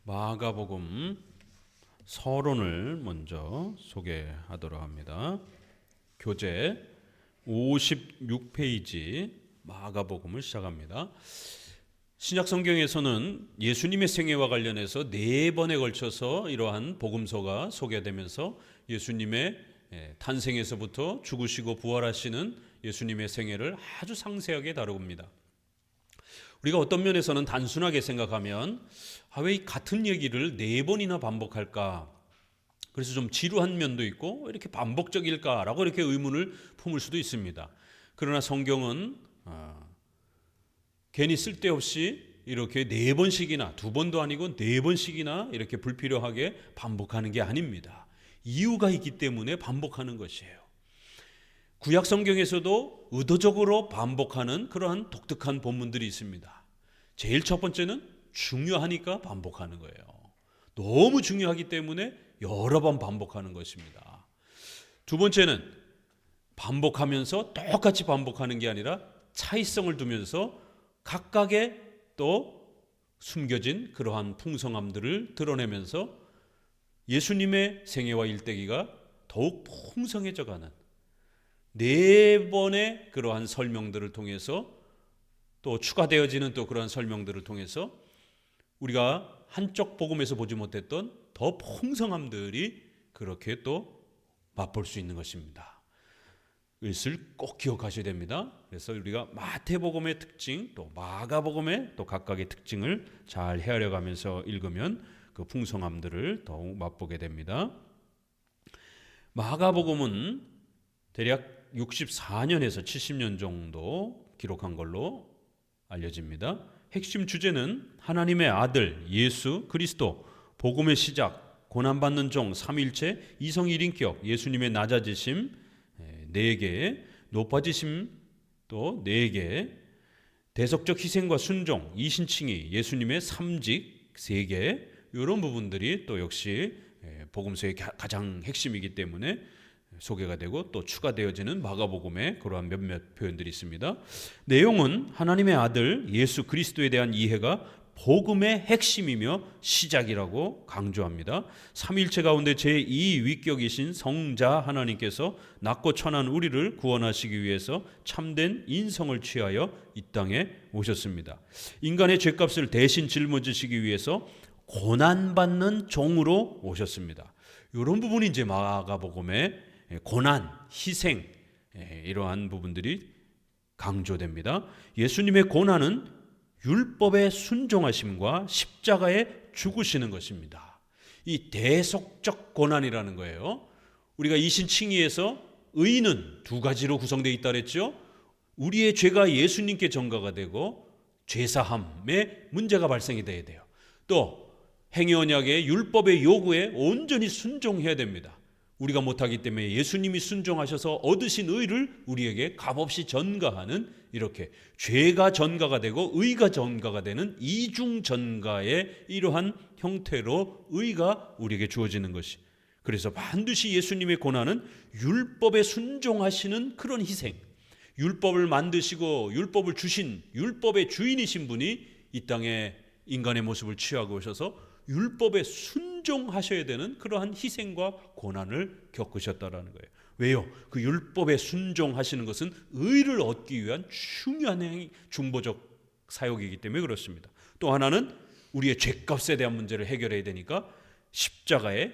마가복음 서론을 먼저 소개하도록 합니다. 교재 56페이지 마가복음을 시작합니다. 신약 성경에서는 예수님의 생애와 관련해서 4번에 걸쳐서 이러한 복음서가 소개되면서 예수님의 탄생에서부터 죽으시고 부활하시는 예수님의 생애를 아주 상세하게 다룹니다. 우리가 어떤 면에서는 단순하게 생각하면 왜 이 같은 얘기를 4번이나 반복할까? 그래서 좀 지루한 면도 있고 이렇게 반복적일까라고 이렇게 의문을 품을 수도 있습니다. 그러나 성경은 괜히 쓸데없이 이렇게 4번씩이나 2번도 아니고 4번씩이나 이렇게 불필요하게 반복하는 게 아닙니다. 이유가 있기 때문에 반복하는 것이에요. 구약 성경에서도 의도적으로 반복하는 그러한 독특한 본문들이 있습니다. 제일 첫 번째는 중요하니까 반복하는 거예요. 너무 중요하기 때문에 여러 번 반복하는 것입니다. 두 번째는 반복하면서 똑같이 반복하는 게 아니라 차이성을 두면서 각각의 또 숨겨진 그러한 풍성함들을 드러내면서 예수님의 생애와 일대기가 더욱 풍성해져가는 4번의 그러한 설명들을 통해서 또 추가되어지는 또 그러한 설명들을 통해서 우리가 한쪽 복음에서 보지 못했던 더 풍성함들이 그렇게 또 맛볼 수 있는 것입니다. 이것을 꼭 기억하셔야 됩니다. 그래서 우리가 마태복음의 특징 또 마가복음의 또 각각의 특징을 잘 헤아려 가면서 읽으면 그 풍성함들을 더욱 맛보게 됩니다. 마가복음은 대략 64년에서 70년 정도 기록한 걸로 알려집니다. 핵심 주제는 하나님의 아들 예수 그리스도, 복음의 시작, 고난받는 종, 삼위일체, 이성 1인격, 예수님의 낮아지심 4개, 높아지심 또 4개, 대속적 희생과 순종, 이신칭의, 예수님의 삼직 3개, 이런 부분들이 또 역시 복음서의 가장 핵심이기 때문에 소개가 되고 또 추가되어지는 마가복음에 그러한 몇몇 표현들이 있습니다. 내용은 하나님의 아들 예수 그리스도에 대한 이해가 복음의 핵심이며 시작이라고 강조합니다. 삼위일체 가운데 제2위격이신 성자 하나님께서 낮고 천한 우리를 구원하시기 위해서 참된 인성을 취하여 이 땅에 오셨습니다. 인간의 죄값을 대신 짊어지시기 위해서 고난받는 종으로 오셨습니다. 이런 부분이 이제 마가복음의 고난, 희생 이러한 부분들이 강조됩니다. 예수님의 고난은 율법의 순종하심과 십자가에 죽으시는 것입니다. 이 대속적 고난이라는 거예요. 우리가 이신칭의에서 의는 2가지로 구성되어 있다 그랬죠. 우리의 죄가 예수님께 전가가 되고 죄사함에 문제가 발생이 돼야 돼요. 또 행위언약의 율법의 요구에 온전히 순종해야 됩니다. 우리가 못하기 때문에 예수님이 순종하셔서 얻으신 의를 우리에게 값없이 전가하는, 이렇게 죄가 전가가 되고 의가 전가가 되는 이중 전가의 이러한 형태로 의가 우리에게 주어지는 것이, 그래서 반드시 예수님의 고난은 율법에 순종하시는 그런 희생, 율법을 만드시고 율법을 주신 율법의 주인이신 분이 이 땅에 인간의 모습을 취하고 오셔서 율법에 순종하셔야 되는 그러한 희생과 고난을 겪으셨다라는 거예요. 왜요? 그 율법에 순종하시는 것은 의를 얻기 위한 중요한 행위, 중보적 사역이기 때문에 그렇습니다. 또 하나는 우리의 죄값에 대한 문제를 해결해야 되니까 십자가에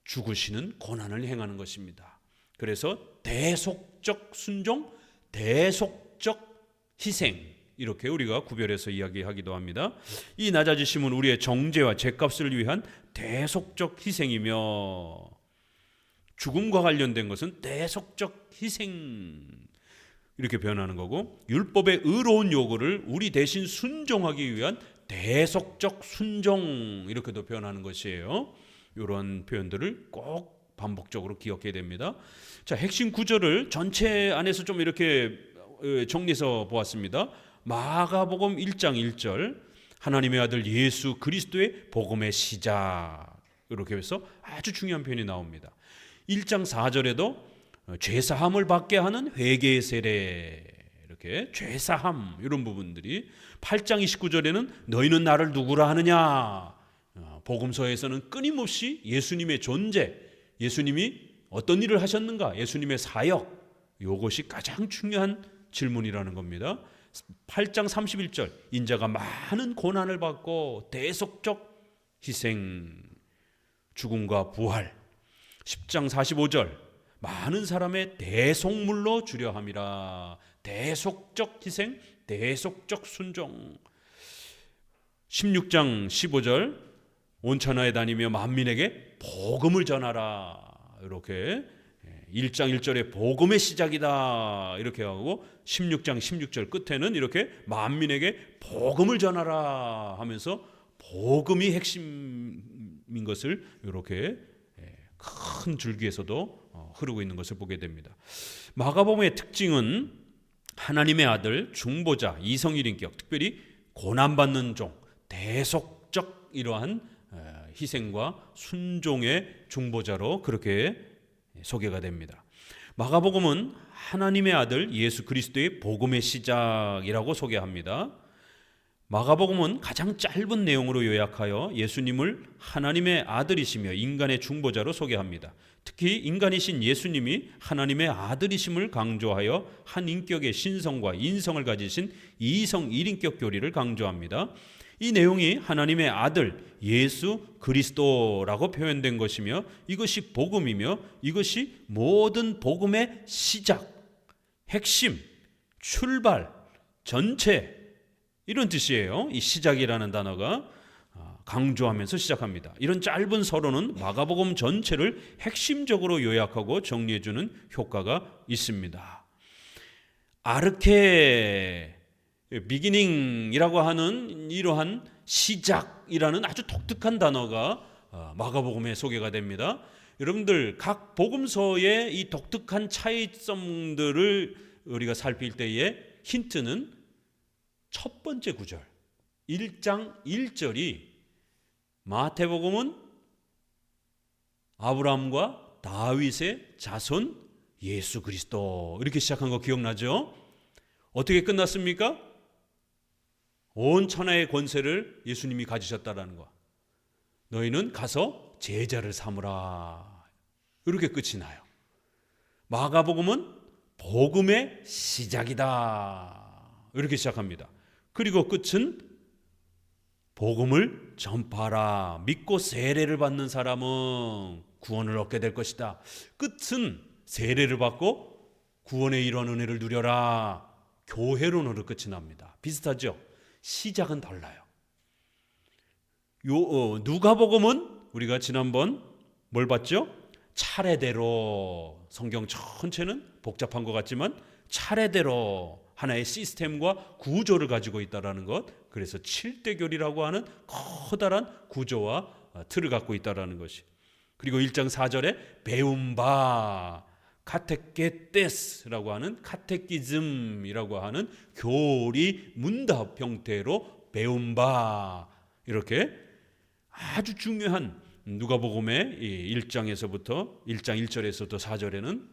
죽으시는 고난을 행하는 것입니다. 그래서 대속적 순종, 대속적 희생, 이렇게 우리가 구별해서 이야기하기도 합니다. 이 낮아지심은 우리의 정죄와 죄값을 위한 대속적 희생이며, 죽음과 관련된 것은 대속적 희생, 이렇게 표현하는 거고, 율법의 의로운 요구를 우리 대신 순종하기 위한 대속적 순종, 이렇게도 표현하는 것이에요. 이런 표현들을 꼭 반복적으로 기억해야 됩니다. 자, 핵심 구절을 전체 안에서 좀 이렇게 정리해서 보았습니다. 마가복음 1장 1절, 하나님의 아들 예수 그리스도의 복음의 시작, 이렇게 해서 아주 중요한 표현이 나옵니다. 1장 4절에도 죄사함을 받게 하는 회개의 세례, 이렇게 죄사함, 이런 부분들이, 8장 29절에는 너희는 나를 누구라 하느냐, 복음서에서는 끊임없이 예수님의 존재, 예수님이 어떤 일을 하셨는가, 예수님의 사역, 이것이 가장 중요한 질문이라는 겁니다. 8장 31절, 인자가 많은 고난을 받고 대속적 희생, 죽음과 부활. 10장 45절, 많은 사람의 대속물로 주려 함이라. 대속적 희생, 대속적 순종. 16장 15절, 온 천하에 다니며 만민에게 복음을 전하라. 이렇게 1장 1절에 복음의 시작이다 이렇게 하고 16장 16절 끝에는 이렇게 만민에게 복음을 전하라 하면서 복음이 핵심인 것을 이렇게 큰 줄기에서도 흐르고 있는 것을 보게 됩니다. 마가복음의 특징은 하나님의 아들, 중보자, 이성일인격, 특별히 고난받는 종, 대속적 이러한 희생과 순종의 중보자로 그렇게 소개가 됩니다. 마가복음은 하나님의 아들 예수 그리스도의 복음의 시작이라고 소개합니다. 마가복음은 가장 짧은 내용으로 요약하여 예수님을 하나님의 아들이시며 인간의 중보자로 소개합니다. 특히 인간이신 예수님이 하나님의 아들이심을 강조하여 한 인격의 신성과 인성을 가지신 이성 일인격 교리를 강조합니다. 이 내용이 하나님의 아들 예수 그리스도라고 표현된 것이며 이것이 복음이며 이것이 모든 복음의 시작, 핵심, 출발, 전체 이런 뜻이에요. 이 시작이라는 단어가 강조하면서 시작합니다. 이런 짧은 서론은 마가복음 전체를 핵심적으로 요약하고 정리해주는 효과가 있습니다. 아르케 비기닝이라고 하는 이러한 시작이라는 아주 독특한 단어가 마가복음에 소개가 됩니다. 여러분들 각 복음서의 이 독특한 차이점들을 우리가 살필 때의 힌트는 첫 번째 구절 1장 1절이 마태복음은 아브라함과 다윗의 자손 예수 그리스도 이렇게 시작한 거 기억나죠? 어떻게 끝났습니까? 온 천하의 권세를 예수님이 가지셨다라는 거. 너희는 가서 제자를 삼으라. 이렇게 끝이 나요. 마가복음은 복음의 시작이다. 이렇게 시작합니다. 그리고 끝은 복음을 전파하라. 믿고 세례를 받는 사람은 구원을 얻게 될 것이다. 끝은 세례를 받고 구원에 이르는 은혜를 누려라. 교회론으로 끝이 납니다. 비슷하죠? 시작은 달라요. 누가복음은 우리가 지난번 뭘 봤죠? 차례대로 성경 전체는 복잡한 것 같지만 차례대로 하나의 시스템과 구조를 가지고 있다는 것. 그래서 7대교리라고 하는 커다란 구조와 틀을 갖고 있다는 것이. 그리고 1장 4절에 배운 바 카테케테스라고 하는 카테키즘이라고 하는 교리 문답 형태로 배운 바 이렇게 아주 중요한 누가복음의 1장에서부터 1장 1절에서부터 4절에는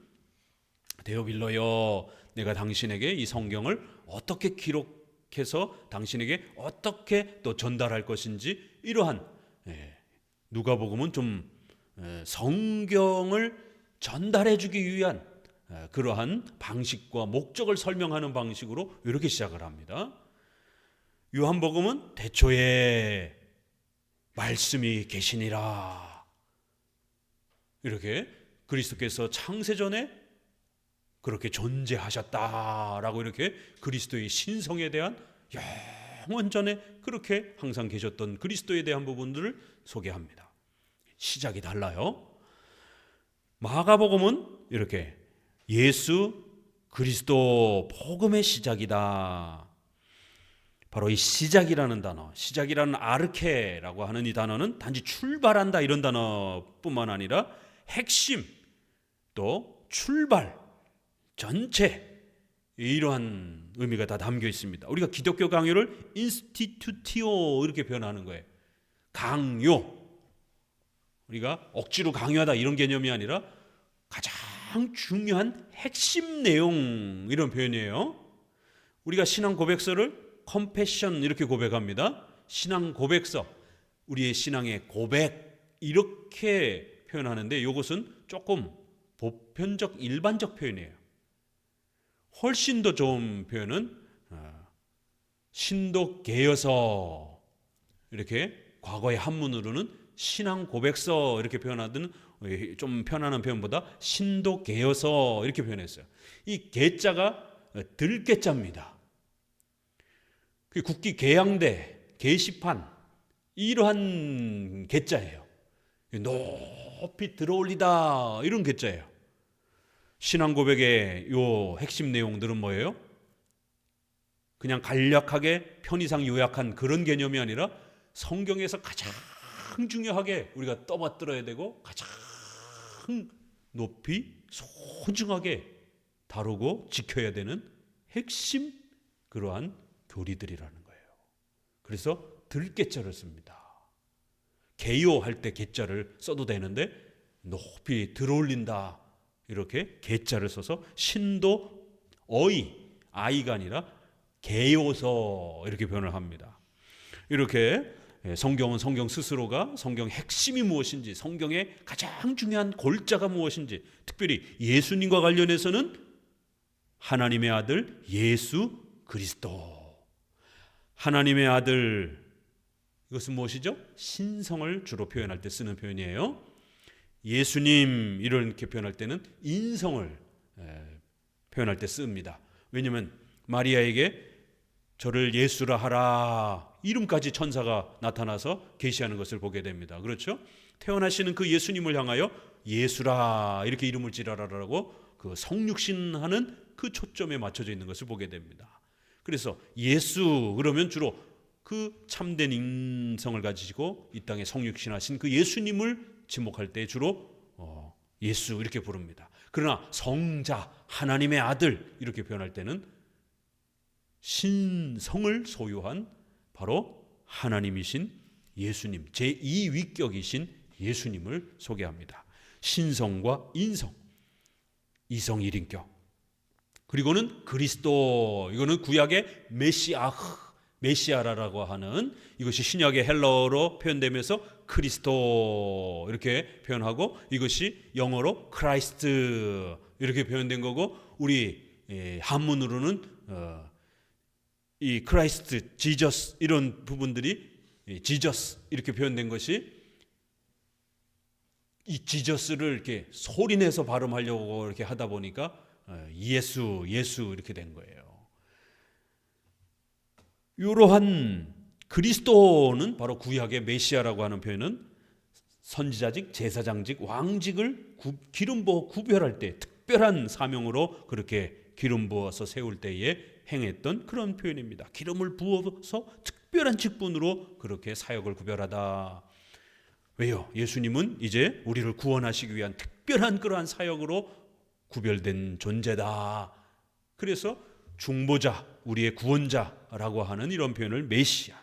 데오빌로여 내가 당신에게 이 성경을 어떻게 기록해서 당신에게 어떻게 또 전달할 것인지 이러한 누가복음은 좀 성경을 전달해 주기 위한 그러한 방식과 목적을 설명하는 방식으로 이렇게 시작을 합니다. 요한복음은 태초에 말씀이 계시니라. 이렇게 그리스도께서 창세전에 그렇게 존재하셨다라고 이렇게 그리스도의 신성에 대한 영원 전에 그렇게 항상 계셨던 그리스도에 대한 부분들을 소개합니다. 시작이 달라요. 마가복음은 이렇게 예수 그리스도 복음의 시작이다. 바로 이 시작이라는 단어, 시작이라는 아르케라고 하는 이 단어는 단지 출발한다 이런 단어뿐만 아니라 핵심, 또 출발, 전체 이러한 의미가 다 담겨 있습니다. 우리가 기독교 강요를 인스티튜티오 이렇게 표현하는 거예요. 강요. 우리가 억지로 강요하다 이런 개념이 아니라 가장 중요한 핵심 내용 이런 표현이에요. 우리가 신앙 고백서를 confession 이렇게 고백합니다. 신앙 고백서 우리의 신앙의 고백 이렇게 표현하는데 이것은 조금 보편적 일반적 표현이에요. 훨씬 더 좋은 표현은 신도계여서 이렇게 과거의 한문으로는 신앙 고백서 이렇게 표현하던 좀 편안한 표현보다 신도계여서 이렇게 표현했어요. 이 계자가 들계자입니다. 국기 계양대, 게시판 이러한 계자예요. 높이 들어올리다 이런 계자예요. 신앙 고백의 요 핵심 내용들은 뭐예요? 그냥 간략하게 편의상 요약한 그런 개념이 아니라 성경에서 가장 중요하게 우리가 떠받들어야 되고 가장 높이 소중하게 다루고 지켜야 되는 핵심 그러한 교리들이라는 거예요. 그래서 들계자를 씁니다. 개요할 때 계자를 써도 되는데 높이 들어올린다 이렇게 계자를 써서 신도 아이가 아니라 개요서 이렇게 표현을 합니다. 이렇게 성경은 성경 스스로가 성경의 핵심이 무엇인지, 성경의 가장 중요한 골자가 무엇인지, 특별히 예수님과 관련해서는 하나님의 아들 예수 그리스도, 하나님의 아들, 이것은 무엇이죠? 신성을 주로 표현할 때 쓰는 표현이에요. 예수님 이렇게 표현할 때는 인성을 표현할 때 씁니다. 왜냐하면 마리아에게 저를 예수라 하라 이름까지 천사가 나타나서 계시하는 것을 보게 됩니다. 그렇죠? 태어나시는 그 예수님을 향하여 예수라 이렇게 이름을 지어라라고 그 성육신하는 그 초점에 맞춰져 있는 것을 보게 됩니다. 그래서 예수 그러면 주로 그 참된 인성을 가지고 이 땅에 성육신하신 그 예수님을 지목할 때 주로 예수 이렇게 부릅니다. 그러나 성자 하나님의 아들 이렇게 표현할 때는 신성을 소유한 바로 하나님이신 예수님, 제2위격이신 예수님을 소개합니다. 신성과 인성, 이성 1인격. 그리고는 그리스도, 이거는 구약의 메시아라고 하는, 이것이 신약의 헬러어로 표현되면서 크리스토 이렇게 표현하고, 이것이 영어로 크라이스트 이렇게 표현된 거고, 우리 한문으로는 이 크라이스트, 지저스 이런 부분들이 지저스 이렇게 표현된 것이, 이 지저스를 이렇게 소리내서 발음하려고 이렇게 하다 보니까 예수 이렇게 된 거예요. 이러한 그리스도는 바로 구약의 메시아라고 하는 표현은 선지자직, 제사장직, 왕직을 기름 부어 구별할 때 특별한 사명으로 그렇게 기름 부어서 세울 때에 행했던 그런 표현입니다. 기름을 부어서 특별한 직분으로 그렇게 사역을 구별하다. 왜요? 예수님은 이제 우리를 구원하시기 위한 특별한 그러한 사역으로 구별된 존재다. 그래서 중보자, 우리의 구원자라고 하는 이런 표현을 메시아,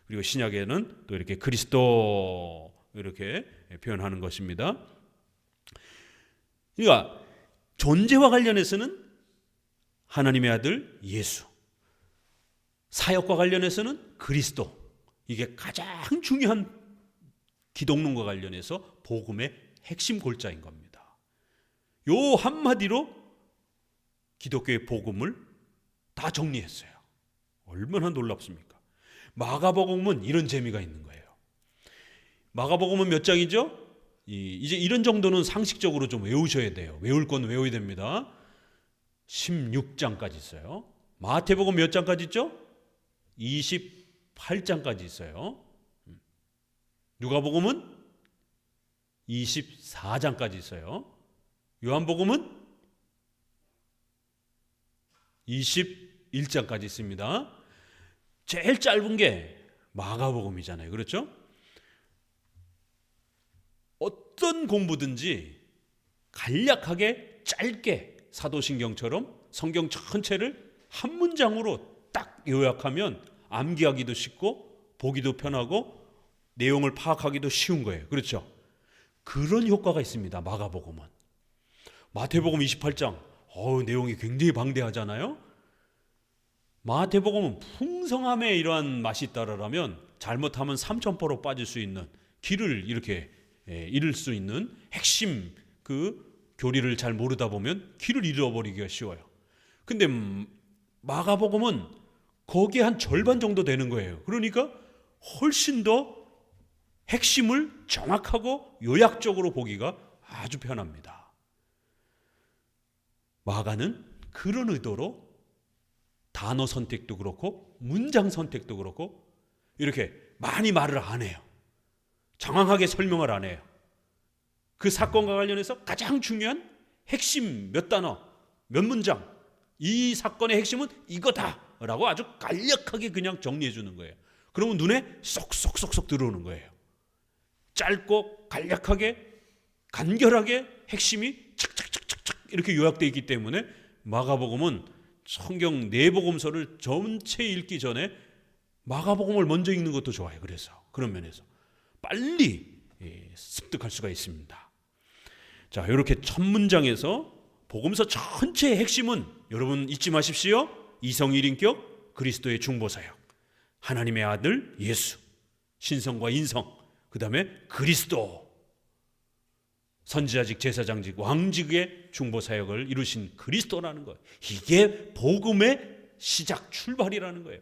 그리고 신약에는 또 이렇게 그리스도 이렇게 표현하는 것입니다. 그러니까 존재와 관련해서는 하나님의 아들 예수, 사역과 관련해서는 그리스도, 이게 가장 중요한 기독론과 관련해서 복음의 핵심 골자인 겁니다. 요 한마디로 기독교의 복음을 다 정리했어요. 얼마나 놀랍습니까? 마가복음은 이런 재미가 있는 거예요. 마가복음은 몇 장이죠? 이제 이런 정도는 상식적으로 좀 외우셔야 돼요. 외울 건 외워야 됩니다. 16장까지 있어요. 마태복음 몇 장까지 있죠? 28장까지 있어요. 누가복음은 24장까지 있어요. 요한복음은 21장까지 있습니다. 제일 짧은 게 마가복음이잖아요. 그렇죠? 어떤 공부든지 간략하게 짧게 사도신경처럼 성경 전체를 한 문장으로 딱 요약하면 암기하기도 쉽고 보기도 편하고 내용을 파악하기도 쉬운 거예요. 그렇죠? 그런 효과가 있습니다. 마가복음은. 마태복음 28장 내용이 굉장히 방대하잖아요. 마태복음은 풍성함에 이러한 맛이 있다라면 잘못하면 삼천포로 빠질 수 있는 길을 이렇게 잃을 수 있는 핵심 그 교리를 잘 모르다 보면 길을 잃어버리기가 쉬워요. 근데 마가복음은 거기에 한 절반 정도 되는 거예요. 그러니까 훨씬 더 핵심을 정확하고 요약적으로 보기가 아주 편합니다. 마가는 그런 의도로 단어 선택도 그렇고 문장 선택도 그렇고 이렇게 많이 말을 안 해요. 장황하게 설명을 안 해요. 그 사건과 관련해서 가장 중요한 핵심 몇 단어, 몇 문장, 이 사건의 핵심은 이거다라고 아주 간략하게 그냥 정리해 주는 거예요. 그러면 눈에 쏙쏙쏙쏙 들어오는 거예요. 짧고 간략하게 간결하게 핵심이 착착착착착 이렇게 요약되어 있기 때문에 마가복음은 성경 네 복음서를 전체 읽기 전에 마가복음을 먼저 읽는 것도 좋아요. 그래서 그런 면에서 빨리 습득할 수가 있습니다. 자, 이렇게 첫 문장에서 복음서 전체의 핵심은 여러분 잊지 마십시오. 이성일인격 그리스도의 중보사역, 하나님의 아들 예수, 신성과 인성, 그 다음에 그리스도, 선지자직, 제사장직, 왕직의 중보사역을 이루신 그리스도라는 거예요. 이게 복음의 시작, 출발이라는 거예요.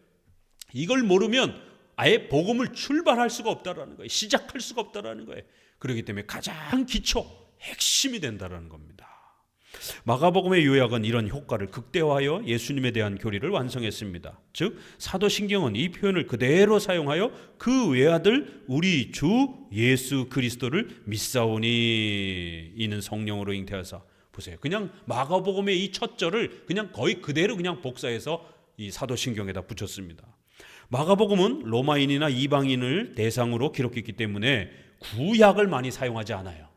이걸 모르면 아예 복음을 출발할 수가 없다라는 거예요. 시작할 수가 없다라는 거예요. 그렇기 때문에 가장 기초, 핵심이 된다라는 겁니다. 마가복음의 요약은 이런 효과를 극대화하여 예수님에 대한 교리를 완성했습니다. 즉 사도신경은 이 표현을 그대로 사용하여 그 외아들 우리 주 예수 그리스도를 믿사오니 이는 성령으로 잉태하사, 보세요. 그냥 마가복음의 이 첫 절을 그냥 거의 그대로 그냥 복사해서 이 사도신경에다 붙였습니다. 마가복음은 로마인이나 이방인을 대상으로 기록했기 때문에 구약을 많이 사용하지 않아요.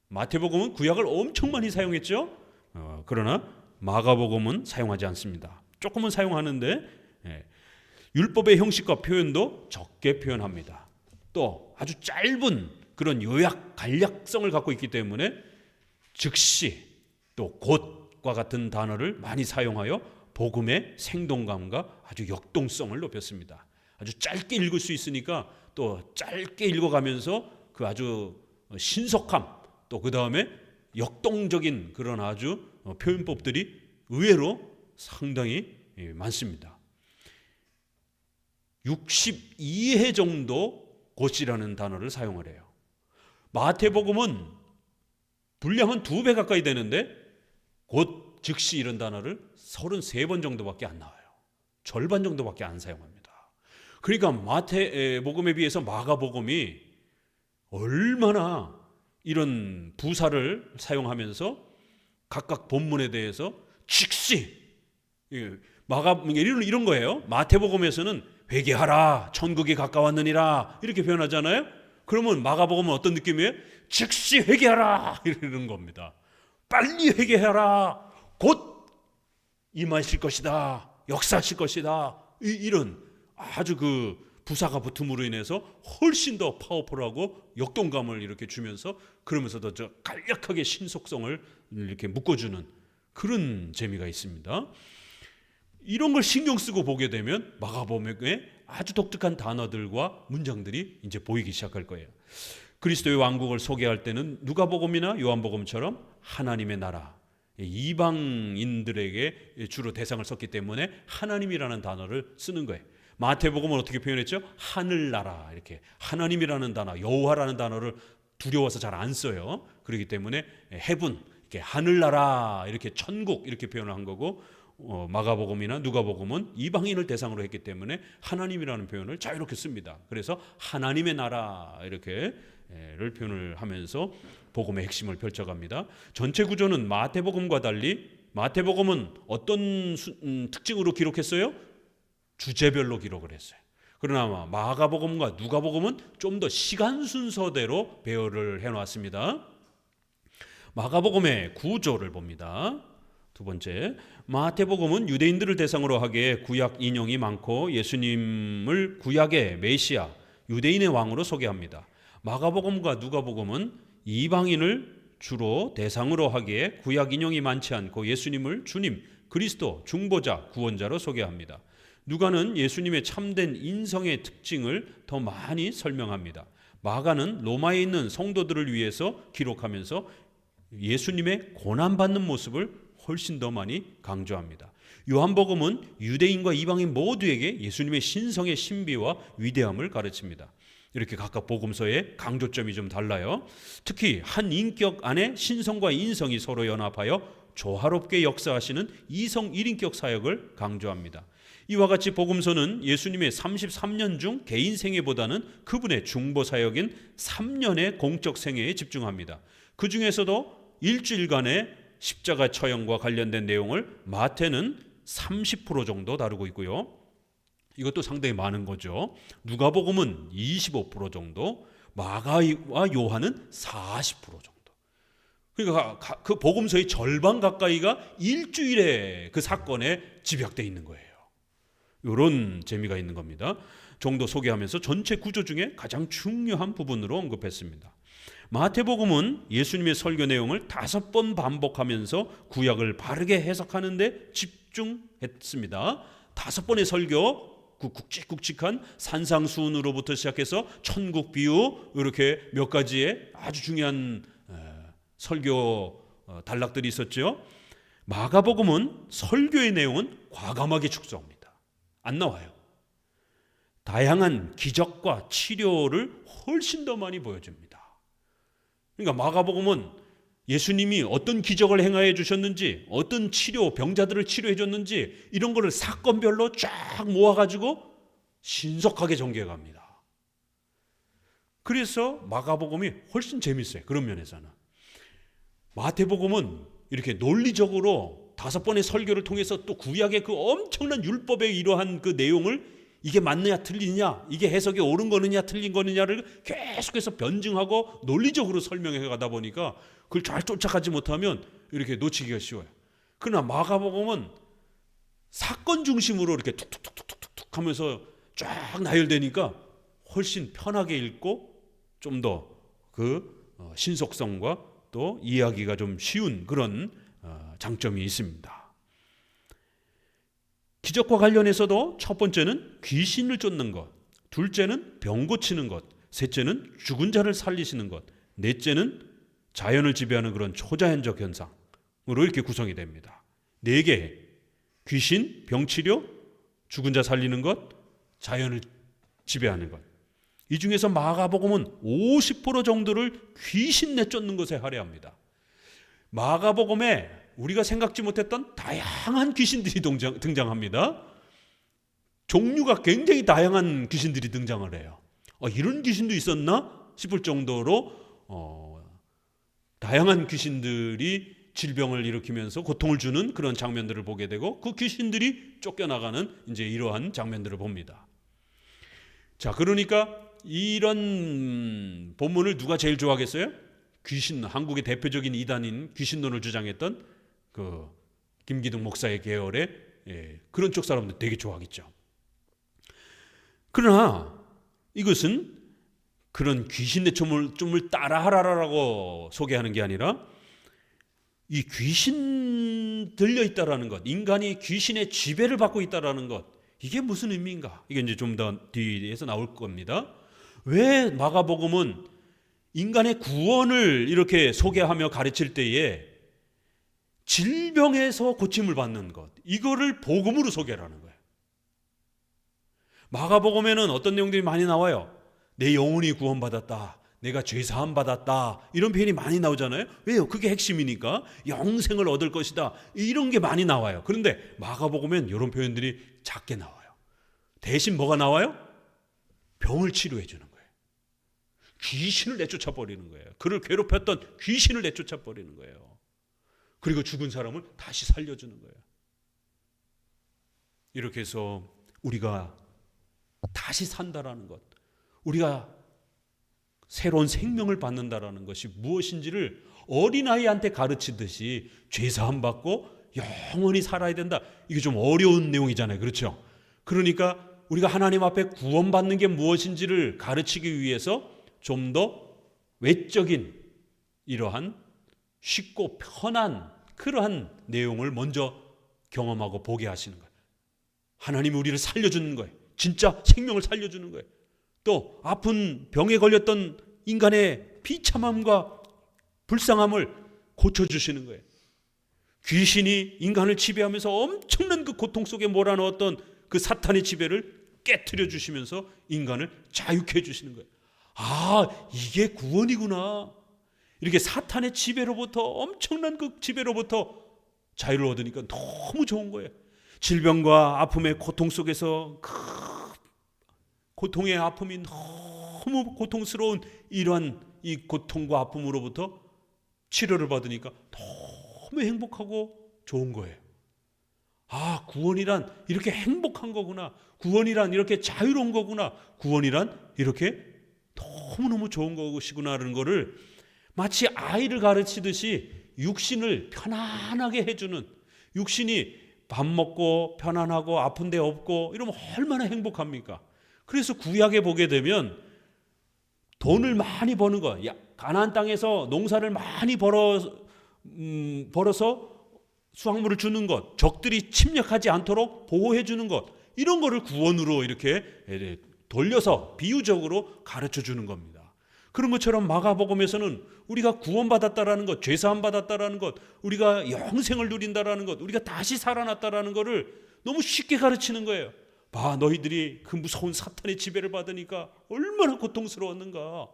마태복음은 구약을 엄청 많이 사용했죠. 그러나 마가복음은 사용하지 않습니다. 조금은 사용하는데 율법의 형식과 표현도 적게 표현합니다. 또 아주 짧은 그런 요약 간략성을 갖고 있기 때문에 즉시 또 곧과 같은 단어를 많이 사용하여 복음의 생동감과 아주 역동성을 높였습니다. 아주 짧게 읽을 수 있으니까 또 짧게 읽어가면서 그 아주 신속함, 또 그 다음에 역동적인 그런 아주 표현법들이 의외로 상당히 많습니다. 62회 정도 곧이라는 단어를 사용을 해요. 마태복음은 분량은 2배 가까이 되는데 곧, 즉시 이런 단어를 33번 정도밖에 안 나와요. 절반 정도밖에 안 사용합니다. 그러니까 마태복음에 비해서 마가복음이 얼마나 이런 부사를 사용하면서 각각 본문에 대해서 즉시, 이런 거예요. 마태복음에서는 회개하라, 천국이 가까웠느니라 이렇게 표현하잖아요. 그러면 마가복음은 어떤 느낌이에요? 즉시 회개하라 이러는 겁니다. 빨리 회개하라, 곧 임하실 것이다, 역사하실 것이다, 이런 아주 그 부사가 붙음으로 인해서 훨씬 더 파워풀하고 역동감을 이렇게 주면서 그러면서도 저 간략하게 신속성을 이렇게 묶어주는 그런 재미가 있습니다. 이런 걸 신경 쓰고 보게 되면 마가복음에 아주 독특한 단어들과 문장들이 이제 보이기 시작할 거예요. 그리스도의 왕국을 소개할 때는 누가복음이나 요한복음처럼 하나님의 나라, 이방인들에게 주로 대상을 썼기 때문에 하나님이라는 단어를 쓰는 거예요. 마태복음은 어떻게 표현했죠? 하늘나라, 이렇게 하나님이라는 단어, 여호와라는 단어를 두려워서 잘 안 써요. 그렇기 때문에 heaven, 이렇게 하늘나라, 이렇게 천국 이렇게 표현을 한 거고, 마가복음이나 누가복음은 이방인을 대상으로 했기 때문에 하나님이라는 표현을 자유롭게 씁니다. 그래서 하나님의 나라 이렇게를 표현을 하면서 복음의 핵심을 펼쳐갑니다. 전체 구조는 마태복음과 달리 마태복음은 어떤 특징으로 기록했어요? 주제별로 기록을 했어요. 그러나 마가복음과 누가복음은 좀 더 시간 순서대로 배열을 해놨습니다. 마가복음의 구조를 봅니다. 두 번째, 마태복음은 유대인들을 대상으로 하기에 구약 인용이 많고 예수님을 구약의 메시아, 유대인의 왕으로 소개합니다. 마가복음과 누가복음은 이방인을 주로 대상으로 하기에 구약 인용이 많지 않고 예수님을 주님, 그리스도, 중보자, 구원자로 소개합니다. 누가는 예수님의 참된 인성의 특징을 더 많이 설명합니다. 마가는 로마에 있는 성도들을 위해서 기록하면서 예수님의 고난받는 모습을 훨씬 더 많이 강조합니다. 요한복음은 유대인과 이방인 모두에게 예수님의 신성의 신비와 위대함을 가르칩니다. 이렇게 각각 복음서의 강조점이 좀 달라요. 특히 한 인격 안에 신성과 인성이 서로 연합하여 조화롭게 역사하시는 이성 1인격 사역을 강조합니다. 이와 같이 복음서는 예수님의 33년 중 개인 생애보다는 그분의 중보 사역인 3년의 공적 생애에 집중합니다. 그 중에서도 일주일간의 십자가 처형과 관련된 내용을 마태는 30% 정도 다루고 있고요. 이것도 상당히 많은 거죠. 누가복음은 25% 정도, 마가와 요한은 40% 정도. 그러니까 그 복음서의 절반 가까이가 일주일에 그 사건에 집약되어 있는 거예요. 이런 재미가 있는 겁니다. 정도 소개하면서 전체 구조 중에 가장 중요한 부분으로 언급했습니다. 마태복음은 예수님의 설교 내용을 5번 반복하면서 구약을 바르게 해석하는 데 집중했습니다. 5번의 설교, 그 굵직굵직한 산상수훈으로부터 시작해서 천국 비유, 이렇게 몇 가지의 아주 중요한 설교 단락들이 있었죠. 마가복음은 설교의 내용은 과감하게 축소합니다. 안 나와요. 다양한 기적과 치료를 훨씬 더 많이 보여줍니다. 그러니까 마가복음은 예수님이 어떤 기적을 행하여 주셨는지, 어떤 치료, 병자들을 치료해 줬는지 이런 거를 사건별로 쫙 모아가지고 신속하게 전개해 갑니다. 그래서 마가복음이 훨씬 재밌어요. 그런 면에서는. 마태복음은 이렇게 논리적으로 5번의 설교를 통해서 또 구약의 그 엄청난 율법의 이러한 그 내용을 이게 맞느냐 틀리냐, 이게 해석이 옳은 거느냐 틀린 거느냐를 계속해서 변증하고 논리적으로 설명해 가다 보니까 그걸 잘 쫓아가지 못하면 이렇게 놓치기가 쉬워요. 그러나 마가복음은 사건 중심으로 이렇게 툭툭툭툭툭 하면서 쫙 나열되니까 훨씬 편하게 읽고 좀 더 그 신속성과 또 이해하기가 좀 쉬운 그런 장점이 있습니다. 기적과 관련해서도 첫 번째는 귀신을 쫓는 것, 둘째는 병 고치는 것, 셋째는 죽은 자를 살리시는 것, 넷째는 자연을 지배하는 그런 초자연적 현상으로 이렇게 구성이 됩니다. 4개, 귀신, 병치료, 죽은 자 살리는 것, 자연을 지배하는 것. 이 중에서 마가복음은 50% 정도를 귀신 내쫓는 것에 할애합니다. 마가복음에 우리가 생각지 못했던 다양한 귀신들이 등장합니다. 종류가 굉장히 다양한 귀신들이 등장을 해요. 이런 귀신도 있었나 싶을 정도로 다양한 귀신들이 질병을 일으키면서 고통을 주는 그런 장면들을 보게 되고 그 귀신들이 쫓겨나가는 이제 이러한 장면들을 봅니다. 자, 그러니까 이런 본문을 누가 제일 좋아하겠어요? 한국의 대표적인 이단인 귀신론을 주장했던 그 김기둥 목사의 계열의 그런 쪽 사람들 되게 좋아하겠죠. 그러나 이것은 그런 귀신 내쫓음을 따라하라라고 소개하는 게 아니라 이 귀신 들려 있다라는 것, 인간이 귀신의 지배를 받고 있다라는 것, 이게 무슨 의미인가? 이게 이제 좀 더 뒤에서 나올 겁니다. 왜 마가복음은 인간의 구원을 이렇게 소개하며 가르칠 때에 질병에서 고침을 받는 것, 이거를 복음으로 소개를 하는 거예요. 마가복음에는 어떤 내용들이 많이 나와요? 내 영혼이 구원받았다, 내가 죄사함 받았다, 이런 표현이 많이 나오잖아요. 왜요? 그게 핵심이니까. 영생을 얻을 것이다, 이런 게 많이 나와요. 그런데 마가복음엔 이런 표현들이 작게 나와요. 대신 뭐가 나와요? 병을 치료해 주는 거예요. 귀신을 내쫓아 버리는 거예요. 그를 괴롭혔던 귀신을 내쫓아 버리는 거예요. 그리고 죽은 사람을 다시 살려주는 거예요. 이렇게 해서 우리가 다시 산다라는 것, 우리가 새로운 생명을 받는다라는 것이 무엇인지를 어린아이한테 가르치듯이 죄사함 받고 영원히 살아야 된다. 이게 좀 어려운 내용이잖아요. 그렇죠? 그러니까 우리가 하나님 앞에 구원받는 게 무엇인지를 가르치기 위해서 좀 더 외적인 이러한 쉽고 편한 그러한 내용을 먼저 경험하고 보게 하시는 거예요. 하나님이 우리를 살려주는 거예요. 진짜 생명을 살려주는 거예요. 또 아픈 병에 걸렸던 인간의 비참함과 불쌍함을 고쳐주시는 거예요. 귀신이 인간을 지배하면서 엄청난 그 고통 속에 몰아넣었던 그 사탄의 지배를 깨트려 주시면서 인간을 자유케 해주시는 거예요. 아, 이게 구원이구나. 이렇게 사탄의 지배로부터, 엄청난 그 지배로부터 자유를 얻으니까 너무 좋은 거예요. 질병과 아픔의 고통 속에서 그 고통의 아픔이 너무 고통스러운 이러한 이 고통과 아픔으로부터 치료를 받으니까 너무 행복하고 좋은 거예요. 아, 구원이란 이렇게 행복한 거구나. 구원이란 이렇게 자유로운 거구나. 구원이란 이렇게 너무너무 좋은 것이구나라는 거를 마치 아이를 가르치듯이 육신을 편안하게 해주는, 육신이 밥 먹고 편안하고 아픈 데 없고 이러면 얼마나 행복합니까? 그래서 구약에 보게 되면 돈을 많이 버는 것, 가나안 땅에서 농사를 많이 벌어서 수확물을 주는 것, 적들이 침략하지 않도록 보호해 주는 것, 이런 거를 구원으로 이렇게 돌려서 비유적으로 가르쳐 주는 겁니다. 그런 것처럼 마가복음에서는 우리가 구원받았다라는 것, 죄사함 받았다라는 것, 우리가 영생을 누린다라는 것, 우리가 다시 살아났다라는 것을 너무 쉽게 가르치는 거예요. 봐, 너희들이 그 무서운 사탄의 지배를 받으니까 얼마나 고통스러웠는가.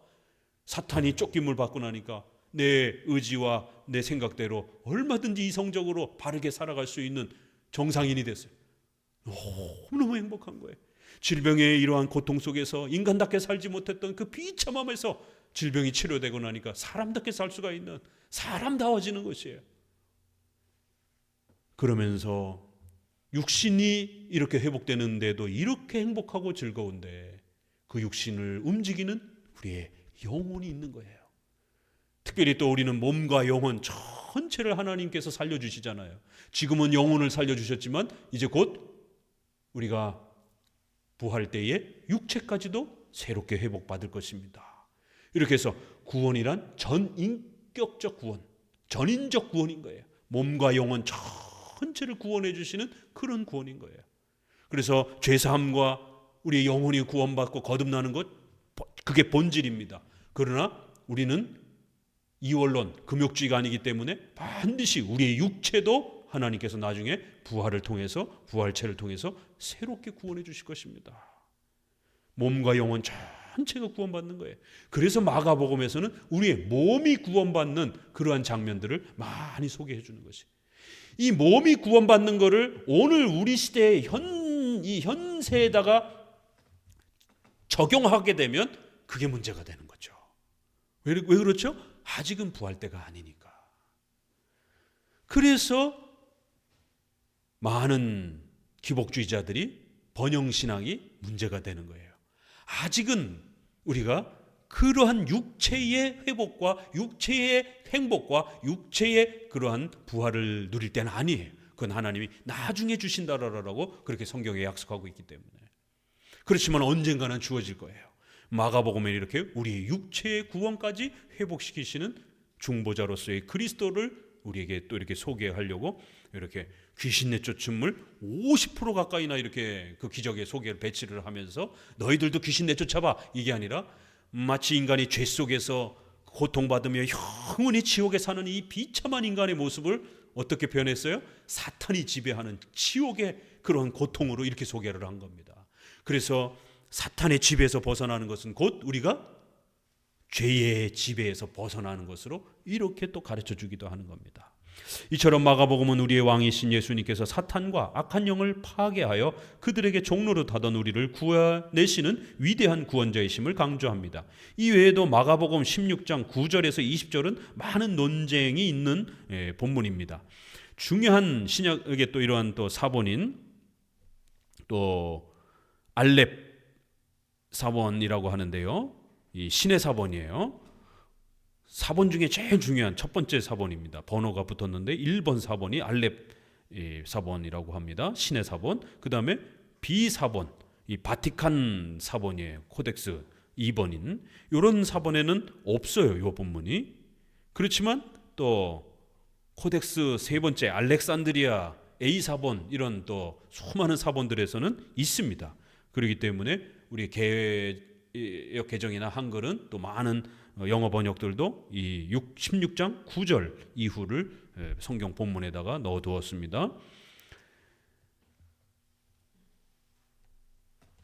사탄이 쫓김을 받고 나니까 내 의지와 내 생각대로 얼마든지 이성적으로 바르게 살아갈 수 있는 정상인이 됐어요. 너무너무 행복한 거예요. 질병의 이러한 고통 속에서 인간답게 살지 못했던 그 비참함에서 질병이 치료되고 나니까 사람답게 살 수가 있는, 사람다워지는 것이에요. 그러면서 육신이 이렇게 회복되는데도 이렇게 행복하고 즐거운데 그 육신을 움직이는 우리의 영혼이 있는 거예요. 특별히 또 우리는 몸과 영혼 전체를 하나님께서 살려주시잖아요. 지금은 영혼을 살려주셨지만 이제 곧 우리가 부활 때에 육체까지도 새롭게 회복받을 것입니다. 이렇게 해서 구원이란 전인격적 구원, 전인적 구원인 거예요. 몸과 영혼 전체를 구원해 주시는 그런 구원인 거예요. 그래서 죄사함과 우리의 영혼이 구원받고 거듭나는 것, 그게 본질입니다. 그러나 우리는 이원론, 금욕주의가 아니기 때문에 반드시 우리의 육체도 하나님께서 나중에 부활을 통해서, 부활체를 통해서 새롭게 구원해 주실 것입니다. 몸과 영혼 전체가 구원받는 거예요. 그래서 마가복음에서는 우리의 몸이 구원받는 그러한 장면들을 많이 소개해 주는 것이. 이 몸이 구원받는 것을 오늘 우리 시대의 이 현세에다가 적용하게 되면 그게 문제가 되는 거죠. 왜 그렇죠? 아직은 부활 때가 아니니까. 그래서 많은 기복주의자들이 번영신앙이 문제가 되는 거예요. 아직은 우리가 그러한 육체의 회복과 육체의 행복과 육체의 그러한 부활을 누릴 때는 아니에요. 그건 하나님이 나중에 주신다라고 그렇게 성경에 약속하고 있기 때문에. 그렇지만 언젠가는 주어질 거예요. 마가복음에 이렇게 우리의 육체의 구원까지 회복시키시는 중보자로서의 그리스도를 우리에게 또 이렇게 소개하려고 이렇게 귀신 내쫓음을 50% 가까이나 이렇게 그 기적의 소개를 배치를 하면서 너희들도 귀신 내쫓아봐, 이게 아니라 마치 인간이 죄 속에서 고통받으며 영원히 지옥에 사는 이 비참한 인간의 모습을 어떻게 표현했어요? 사탄이 지배하는 지옥의 그런 고통으로 이렇게 소개를 한 겁니다. 그래서 사탄의 지배에서 벗어나는 것은 곧 우리가 죄의 지배에서 벗어나는 것으로 이렇게 또 가르쳐 주기도 하는 겁니다. 이처럼 마가복음은 우리의 왕이신 예수님께서 사탄과 악한 영을 파괴하여 그들에게 종노릇하던 우리를 구해내시는 위대한 구원자이심을 강조합니다. 이 외에도 마가복음 16장 9절에서 20절은 많은 논쟁이 있는 본문입니다. 중요한 신약의 또 이러한 또 사본인 또 알렙 사본이라고 하는데요. 이 신의 사본이에요. 사본 중에 제일 중요한 첫 번째 사본입니다. 번호가 붙었는데 1번 사본이 알렙 사본이라고 합니다. 신의 사본. 그 다음에 비사본, 이 바티칸 사본이에요. 코덱스 2번인. 이런 사본에는 없어요. 이 본문이. 그렇지만 또 코덱스 세 번째 알렉산드리아 A 사본 이런 또 수많은 사본들에서는 있습니다. 그렇기 때문에 우리 개역 개정이나 한글은 또 많은 영어 번역들도 이 16장 9절 이후를 성경 본문에다가 넣어두었습니다.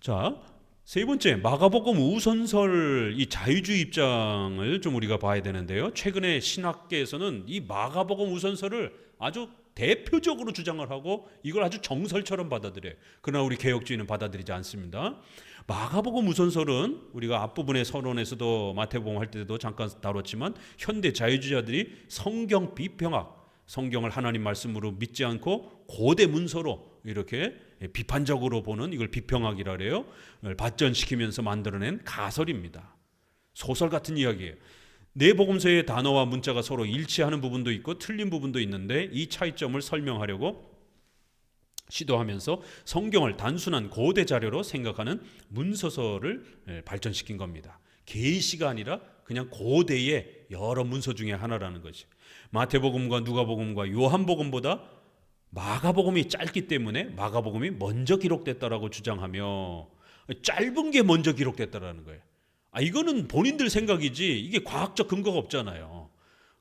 자, 세 번째, 마가복음 우선설 이 자유주의 입장을 좀 우리가 봐야 되는데요. 최근에 신학계에서는 이 마가복음 우선설을 아주 대표적으로 주장을 하고 이걸 아주 정설처럼 받아들여요. 그러나 우리 개혁주의는 받아들이지 않습니다. 마가복음 우선설은 우리가 앞부분의 서론에서도 마태복음 할 때도 잠깐 다뤘지만 현대 자유주의자들이 성경 비평학, 성경을 하나님 말씀으로 믿지 않고 고대 문서로 이렇게 비판적으로 보는 이걸 비평학이라 그래요. 발전시키면서 만들어낸 가설입니다. 소설 같은 이야기예요. 네 복음서의 단어와 문자가 서로 일치하는 부분도 있고 틀린 부분도 있는데 이 차이점을 설명하려고 시도하면서 성경을 단순한 고대 자료로 생각하는 문서서를 발전시킨 겁니다. 계시가 아니라 그냥 고대의 여러 문서 중에 하나라는 거죠. 마태복음과 누가복음과 요한복음보다 마가복음이 짧기 때문에 마가복음이 먼저 기록됐다라고 주장하며 짧은 게 먼저 기록됐다라는 거예요. 이거는 본인들 생각이지 이게 과학적 근거가 없잖아요.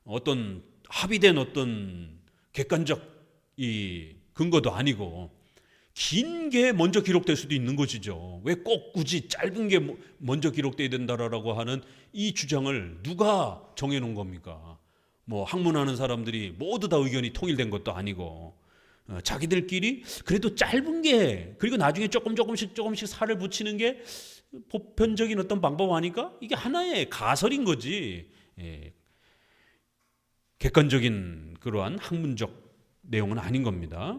어떤 합의된 어떤 객관적 이 근거도 아니고 긴 게 먼저 기록될 수도 있는 것이죠. 왜 꼭 굳이 짧은 게 먼저 기록돼야 된다라고 하는 이 주장을 누가 정해놓은 겁니까? 뭐 학문하는 사람들이 모두 다 의견이 통일된 것도 아니고 자기들끼리 그래도 짧은 게 그리고 나중에 조금씩 살을 붙이는 게 보편적인 어떤 방법 아닐까? 이게 하나의 가설인 거지. 객관적인 그러한 학문적 내용은 아닌 겁니다.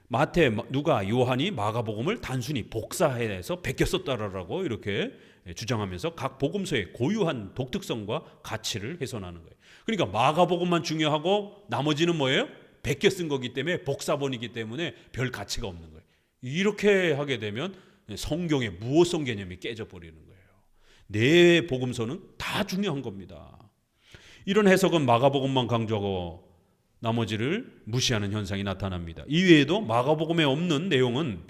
마태, 누가, 요한이 마가복음을 단순히 복사해서 베껴 썼다라고 이렇게 주장하면서 각 복음서의 고유한 독특성과 가치를 훼손하는 거예요. 그러니까 마가복음만 중요하고 나머지는 뭐예요? 베껴 쓴 거기 때문에 복사본이기 때문에 별 가치가 없는 거예요. 이렇게 하게 되면 성경의 무호성 개념이 깨져버리는 거예요. 네 복음서는 다 중요한 겁니다. 이런 해석은 마가복음만 강조하고 나머지를 무시하는 현상이 나타납니다. 이외에도 마가복음에 없는 내용은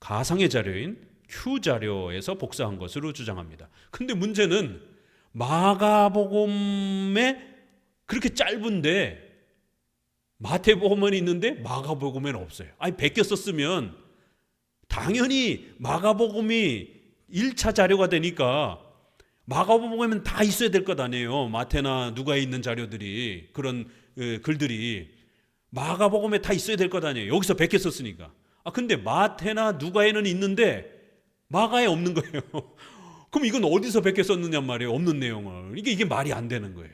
가상의 자료인 Q 자료에서 복사한 것으로 주장합니다. 근데 문제는 마가복음에 그렇게 짧은데 마태복음에는 있는데 마가복음에는 없어요. 베껴 썼으면 당연히 마가복음이 1차 자료가 되니까 마가복음에는 다 있어야 될 것 아니에요. 마태나 누가에 있는 자료들이 그런 글들이 마가복음에 다 있어야 될 것 아니에요. 여기서 베껴 썼으니까. 근데 마태나 누가에는 있는데 마가에 없는 거예요. 그럼 이건 어디서 베껴 썼느냐 말이에요. 없는 내용을. 이게 말이 안 되는 거예요.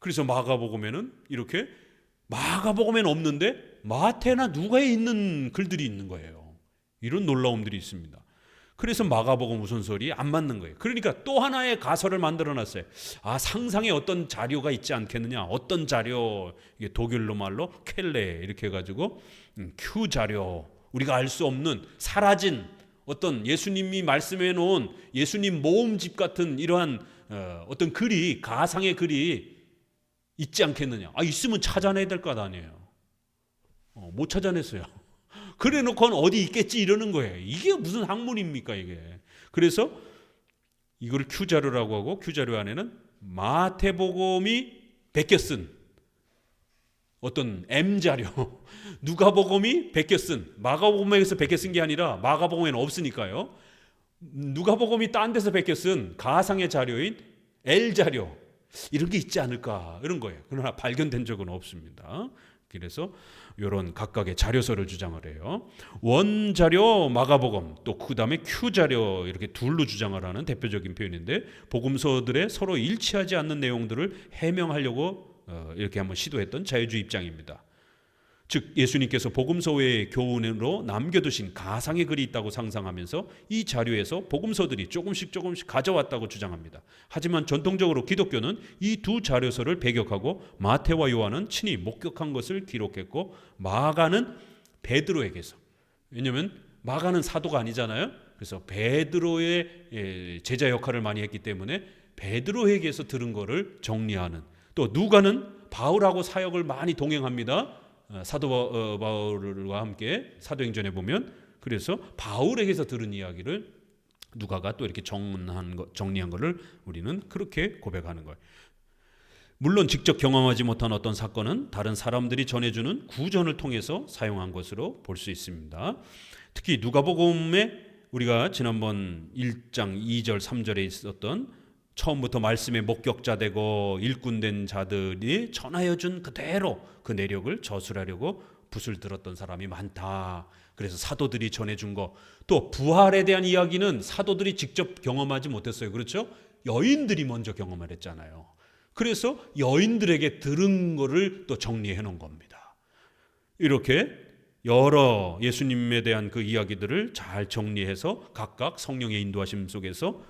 그래서 마가복음에는 이렇게 마가복음에는 없는데 마태나 누가에 있는 글들이 있는 거예요. 이런 놀라움들이 있습니다. 그래서 마가복음 우선설이 안 맞는 거예요. 그러니까 또 하나의 가설을 만들어놨어요. 상상에 어떤 자료가 있지 않겠느냐. 어떤 자료, 이게 독일로 말로 켈레 이렇게 해가지고 Q 자료, 우리가 알 수 없는 사라진 어떤 예수님이 말씀해 놓은 예수님 모음집 같은 이러한 어떤 글이, 가상의 글이 있지 않겠느냐. 있으면 찾아내야 될 것 아니에요. 못 찾아냈어요. 그래 놓고는 어디 있겠지 이러는 거예요. 이게 무슨 학문입니까 이게. 그래서 이걸 Q자료라고 하고 Q자료 안에는 마태복음이 베껴 쓴 어떤 M자료, 누가복음이 베껴 쓴, 마가복음에서 베껴 쓴 게 아니라 마가복음에는 없으니까요. 누가복음이 딴 데서 베껴 쓴 가상의 자료인 L자료 이런 게 있지 않을까 이런 거예요. 그러나 발견된 적은 없습니다. 그래서 이런 각각의 자료서를 주장을 해요. 원자료 마가복음 또 그 다음에 Q자료 이렇게 둘로 주장을 하는 대표적인 표현인데 복음서들의 서로 일치하지 않는 내용들을 해명하려고 이렇게 한번 시도했던 자유주의 입장입니다. 즉 예수님께서 복음서 외의 교훈으로 남겨두신 가상의 글이 있다고 상상하면서 이 자료에서 복음서들이 조금씩 가져왔다고 주장합니다. 하지만 전통적으로 기독교는 이 두 자료서를 배격하고 마태와 요한은 친히 목격한 것을 기록했고 마가는 베드로에게서, 왜냐하면 마가는 사도가 아니잖아요. 그래서 베드로의 제자 역할을 많이 했기 때문에 베드로에게서 들은 거를 정리하는, 또 누가는 바울하고 사역을 많이 동행합니다. 사도 바울과 함께 사도행전에 보면 그래서 바울에게서 들은 이야기를 누가가 또 이렇게 정리한 것을 우리는 그렇게 고백하는 거예요. 물론 직접 경험하지 못한 어떤 사건은 다른 사람들이 전해주는 구전을 통해서 사용한 것으로 볼 수 있습니다. 특히 누가복음에 우리가 지난번 1장 2절 3절에 있었던 처음부터 말씀의 목격자 되고 일꾼된 자들이 전하여 준 그대로 그 내력을 저술하려고 붓을 들었던 사람이 많다. 그래서 사도들이 전해준 거, 또 부활에 대한 이야기는 사도들이 직접 경험하지 못했어요. 그렇죠? 여인들이 먼저 경험을 했잖아요. 그래서 여인들에게 들은 거를 또 정리해 놓은 겁니다. 이렇게 여러 예수님에 대한 그 이야기들을 잘 정리해서 각각 성령의 인도하심 속에서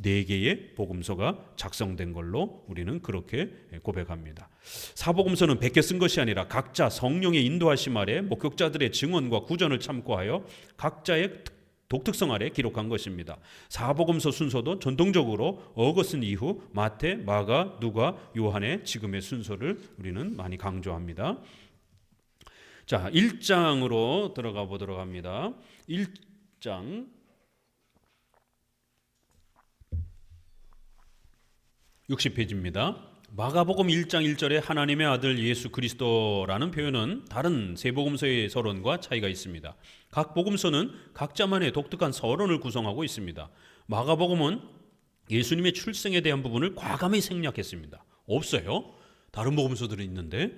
4개의 복음서가 작성된 걸로 우리는 그렇게 고백합니다. 사복음서는 100개 쓴 것이 아니라 각자 성령의 인도하심 아래 목격자들의 증언과 구전을 참고하여 각자의 독특성 아래 기록한 것입니다. 사복음서 순서도 전통적으로 어거스틴 이후 마태, 마가, 누가, 요한의 지금의 순서를 우리는 많이 강조합니다. 자, 1장으로 들어가 보도록 합니다. 1장 60페이지입니다. 마가복음 1장 1절에 하나님의 아들 예수 그리스도라는 표현은 다른 세 복음서의 서론과 차이가 있습니다. 각 복음서는 각자만의 독특한 서론을 구성하고 있습니다. 마가복음은 예수님의 출생에 대한 부분을 과감히 생략했습니다. 없어요. 다른 복음서들은 있는데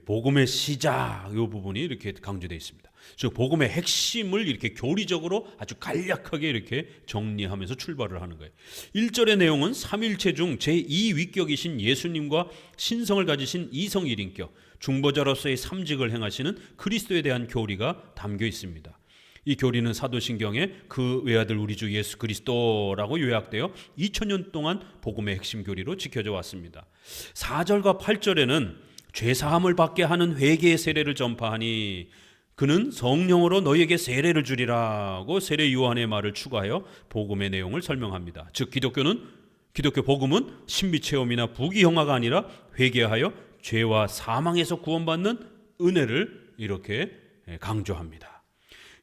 복음의 시작 이 부분이 이렇게 강조되어 있습니다. 즉 복음의 핵심을 이렇게 교리적으로 아주 간략하게 이렇게 정리하면서 출발을 하는 거예요. 1절의 내용은 삼일체 중 제2위격이신 예수님과 신성을 가지신 이성 1인격, 중보자로서의 삼직을 행하시는 그리스도에 대한 교리가 담겨 있습니다. 이 교리는 사도신경에 그 외아들 우리 주 예수 그리스도라고 요약되어 2000년 동안 복음의 핵심 교리로 지켜져 왔습니다. 4절과 8절에는 죄사함을 받게 하는 회개의 세례를 전파하니 그는 성령으로 너희에게 세례를 주리라고 세례 요한의 말을 추가하여 복음의 내용을 설명합니다. 즉 기독교 복음은 신비체험이나 부귀영화가 아니라 회개하여 죄와 사망에서 구원받는 은혜를 이렇게 강조합니다.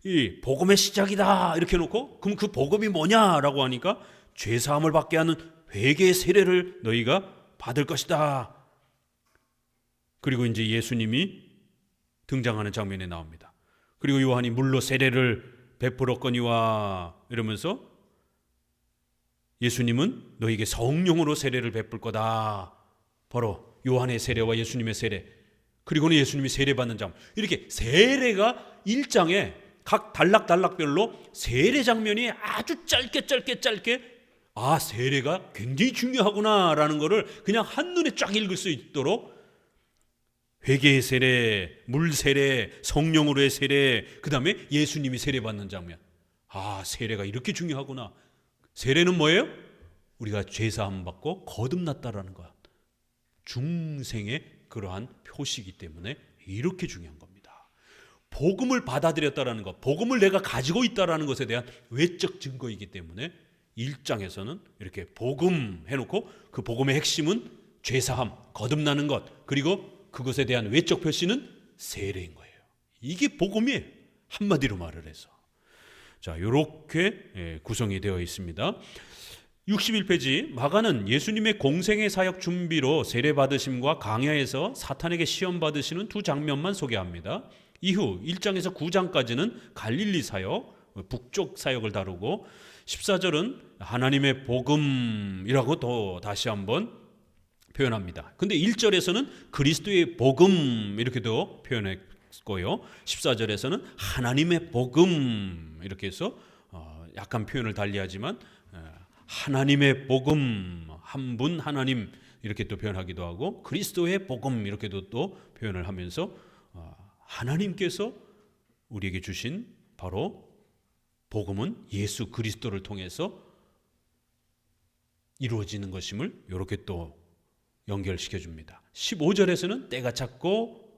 이 복음의 시작이다 이렇게 해놓고 그럼 그 복음이 뭐냐라고 하니까 죄사함을 받게 하는 회개의 세례를 너희가 받을 것이다. 그리고 이제 예수님이 등장하는 장면에 나옵니다. 그리고 요한이 물로 세례를 베풀었거니와 이러면서 예수님은 너에게 성령으로 세례를 베풀 거다. 바로 요한의 세례와 예수님의 세례, 그리고는 예수님이 세례받는 장면, 이렇게 세례가 1장에 각 단락별로 세례 장면이 아주 짧게 세례가 굉장히 중요하구나라는 것을 그냥 한눈에 쫙 읽을 수 있도록 회개의 세례, 물 세례, 성령으로의 세례, 그 다음에 예수님이 세례받는 장면. 세례가 이렇게 중요하구나. 세례는 뭐예요? 우리가 죄사함 받고 거듭났다라는 것. 중생의 그러한 표시이기 때문에 이렇게 중요한 겁니다. 복음을 받아들였다라는 것, 복음을 내가 가지고 있다라는 것에 대한 외적 증거이기 때문에 1장에서는 이렇게 복음 해놓고 그 복음의 핵심은 죄사함, 거듭나는 것, 그리고 그것에 대한 외적 표시는 세례인 거예요. 이게 복음이에요. 한마디로 말을 해서. 자, 이렇게 구성이 되어 있습니다. 61페이지 마가는 예수님의 공생의 사역 준비로 세례 받으심과 강야에서 사탄에게 시험 받으시는 두 장면만 소개합니다. 이후 1장에서 9장까지는 갈릴리 사역, 북쪽 사역을 다루고 14절은 하나님의 복음이라고 또 다시 한번 표현합니다. 근데 1절에서는 그리스도의 복음 이렇게도 표현했고요. 14절에서는 하나님의 복음 이렇게 해서 약간 표현을 달리하지만 하나님의 복음, 한 분 하나님 이렇게 또 표현하기도 하고 그리스도의 복음 이렇게도 또 표현을 하면서 하나님께서 우리에게 주신 바로 복음은 예수 그리스도를 통해서 이루어지는 것임을 이렇게 또 연결시켜 줍니다. 15절에서는 때가 찼고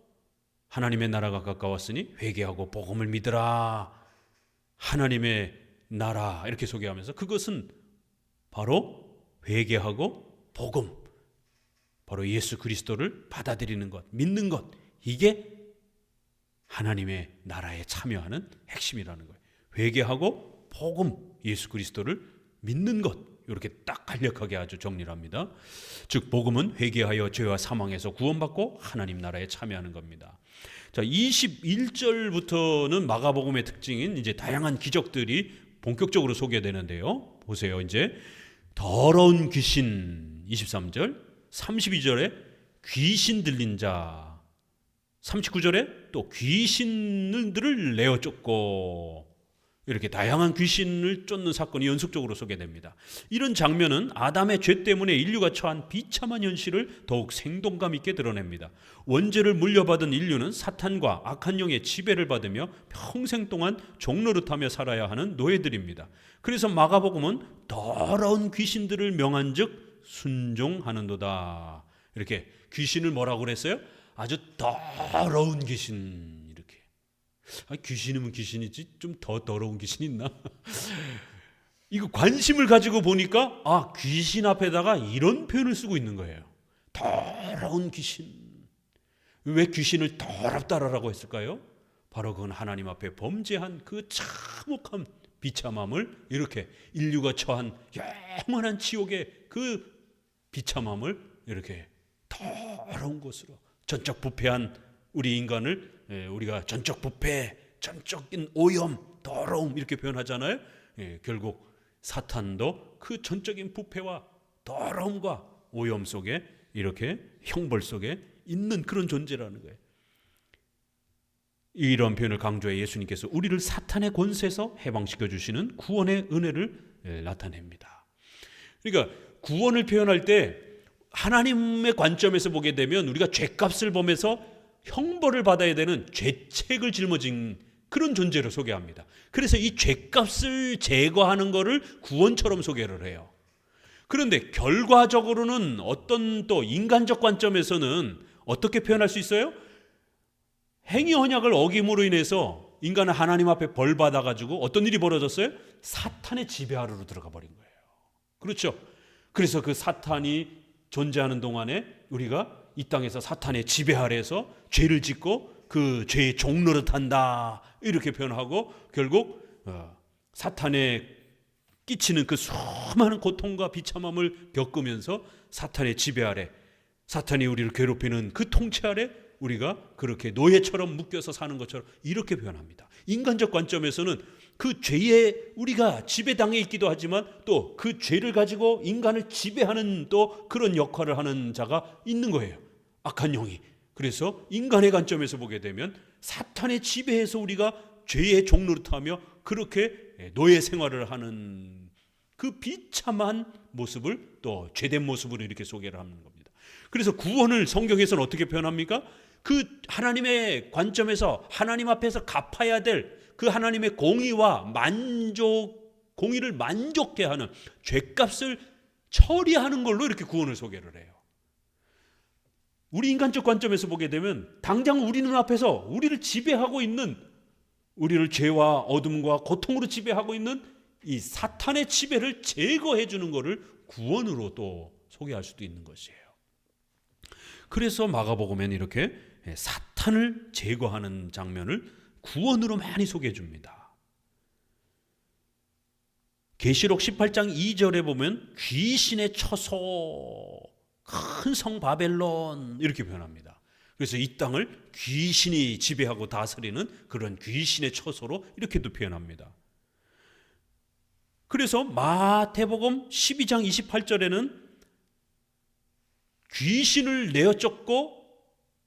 하나님의 나라가 가까웠으니 회개하고 복음을 믿으라. 하나님의 나라 이렇게 소개하면서 그것은 바로 회개하고 복음, 바로 예수 그리스도를 받아들이는 것, 믿는 것, 이게 하나님의 나라에 참여하는 핵심이라는 거예요. 회개하고 복음 예수 그리스도를 믿는 것, 이렇게 딱 간략하게 아주 정리를 합니다. 즉 복음은 회개하여 죄와 사망에서 구원받고 하나님 나라에 참여하는 겁니다. 자, 21절부터는 마가복음의 특징인 이제 다양한 기적들이 본격적으로 소개되는데요. 보세요. 이제 더러운 귀신 23절, 32절에 귀신 들린 자, 39절에 또 귀신들을 내어 쫓고, 이렇게 다양한 귀신을 쫓는 사건이 연속적으로 소개됩니다. 이런 장면은 아담의 죄 때문에 인류가 처한 비참한 현실을 더욱 생동감 있게 드러냅니다. 원죄를 물려받은 인류는 사탄과 악한 영의 지배를 받으며 평생 동안 종노릇하며 살아야 하는 노예들입니다. 그래서 마가복음은 더러운 귀신들을 명한즉 순종하는도다. 이렇게 귀신을 뭐라고 그랬어요? 아주 더러운 귀신. 귀신이면 귀신이지 좀 더 더러운 귀신 있나? 이거 관심을 가지고 보니까 귀신 앞에다가 이런 표현을 쓰고 있는 거예요. 더러운 귀신. 왜 귀신을 더럽다라고 했을까요? 바로 그건 하나님 앞에 범죄한 그 참혹한 비참함을, 이렇게 인류가 처한 영원한 지옥의 그 비참함을 이렇게 더러운 것으로, 전적 부패한 우리 인간을 우리가 전적 부패, 전적인 오염, 더러움 이렇게 표현하잖아요. 결국 사탄도 그 전적인 부패와 더러움과 오염 속에, 이렇게 형벌 속에 있는 그런 존재라는 거예요. 이런 표현을 강조해 예수님께서 우리를 사탄의 권세에서 해방시켜 주시는 구원의 은혜를 나타냅니다. 그러니까 구원을 표현할 때 하나님의 관점에서 보게 되면 우리가 죄값을 범해서 형벌을 받아야 되는 죄책을 짊어진 그런 존재로 소개합니다. 그래서 이 죄값을 제거하는 것을 구원처럼 소개를 해요. 그런데 결과적으로는 어떤 또 인간적 관점에서는 어떻게 표현할 수 있어요? 행위 언약을 어김으로 인해서 인간은 하나님 앞에 벌 받아가지고 어떤 일이 벌어졌어요? 사탄의 지배 아래로 들어가 버린 거예요. 그렇죠? 그래서 그 사탄이 존재하는 동안에 우리가 이 땅에서 사탄의 지배 아래에서 죄를 짓고 그 죄의 종노릇한다, 이렇게 표현하고 결국 사탄에 끼치는 그 수많은 고통과 비참함을 겪으면서 사탄의 지배 아래, 사탄이 우리를 괴롭히는 그 통치 아래 우리가 그렇게 노예처럼 묶여서 사는 것처럼 이렇게 표현합니다. 인간적 관점에서는 그 죄에 우리가 지배당해 있기도 하지만 또 그 죄를 가지고 인간을 지배하는 또 그런 역할을 하는 자가 있는 거예요. 악한 영이. 그래서 인간의 관점에서 보게 되면 사탄의 지배에서 우리가 죄의 종노릇하며 그렇게 노예 생활을 하는 그 비참한 모습을 또 죄된 모습으로 이렇게 소개를 하는 겁니다. 그래서 구원을 성경에서는 어떻게 표현합니까? 그 하나님의 관점에서 하나님 앞에서 갚아야 될 그 하나님의 공의와 공의를 만족해 하는 죄값을 처리하는 걸로 이렇게 구원을 소개를 해요. 우리 인간적 관점에서 보게 되면 당장 우리 눈앞에서 우리를 지배하고 있는, 우리를 죄와 어둠과 고통으로 지배하고 있는 이 사탄의 지배를 제거해 주는 것을 구원으로 또 소개할 수도 있는 것이에요. 그래서 마가복음에는 이렇게 사탄을 제거하는 장면을 구원으로 많이 소개해 줍니다. 계시록 18장 2절에 보면 귀신의 처소, 큰 성 바벨론 이렇게 표현합니다. 그래서 이 땅을 귀신이 지배하고 다스리는 그런 귀신의 처소로 이렇게도 표현합니다. 그래서 마태복음 12장 28절에는 귀신을 내어 쫓고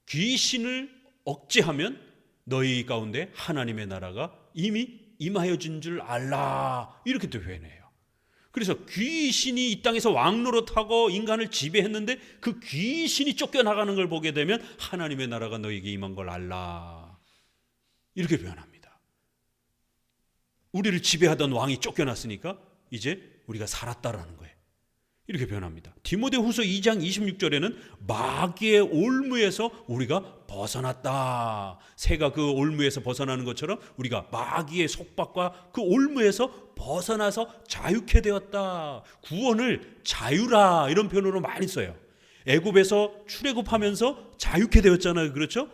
귀신을 억제하면 너희 가운데 하나님의 나라가 이미 임하여 진 줄 알라, 이렇게 또 표현해요. 그래서 귀신이 이 땅에서 왕노릇하고 인간을 지배했는데 그 귀신이 쫓겨나가는 걸 보게 되면 하나님의 나라가 너희에게 임한 걸 알라, 이렇게 표현합니다. 우리를 지배하던 왕이 쫓겨났으니까 이제 우리가 살았다라는 거예요. 이렇게 표현합니다. 디모데후서 2장 26절에는 마귀의 올무에서 우리가 벗어났다. 새가 그 올무에서 벗어나는 것처럼 우리가 마귀의 속박과 그 올무에서 벗어나서 자유케 되었다. 구원을 자유라 이런 표현으로 많이 써요. 애굽에서 출애굽하면서 자유케 되었잖아요. 그렇죠?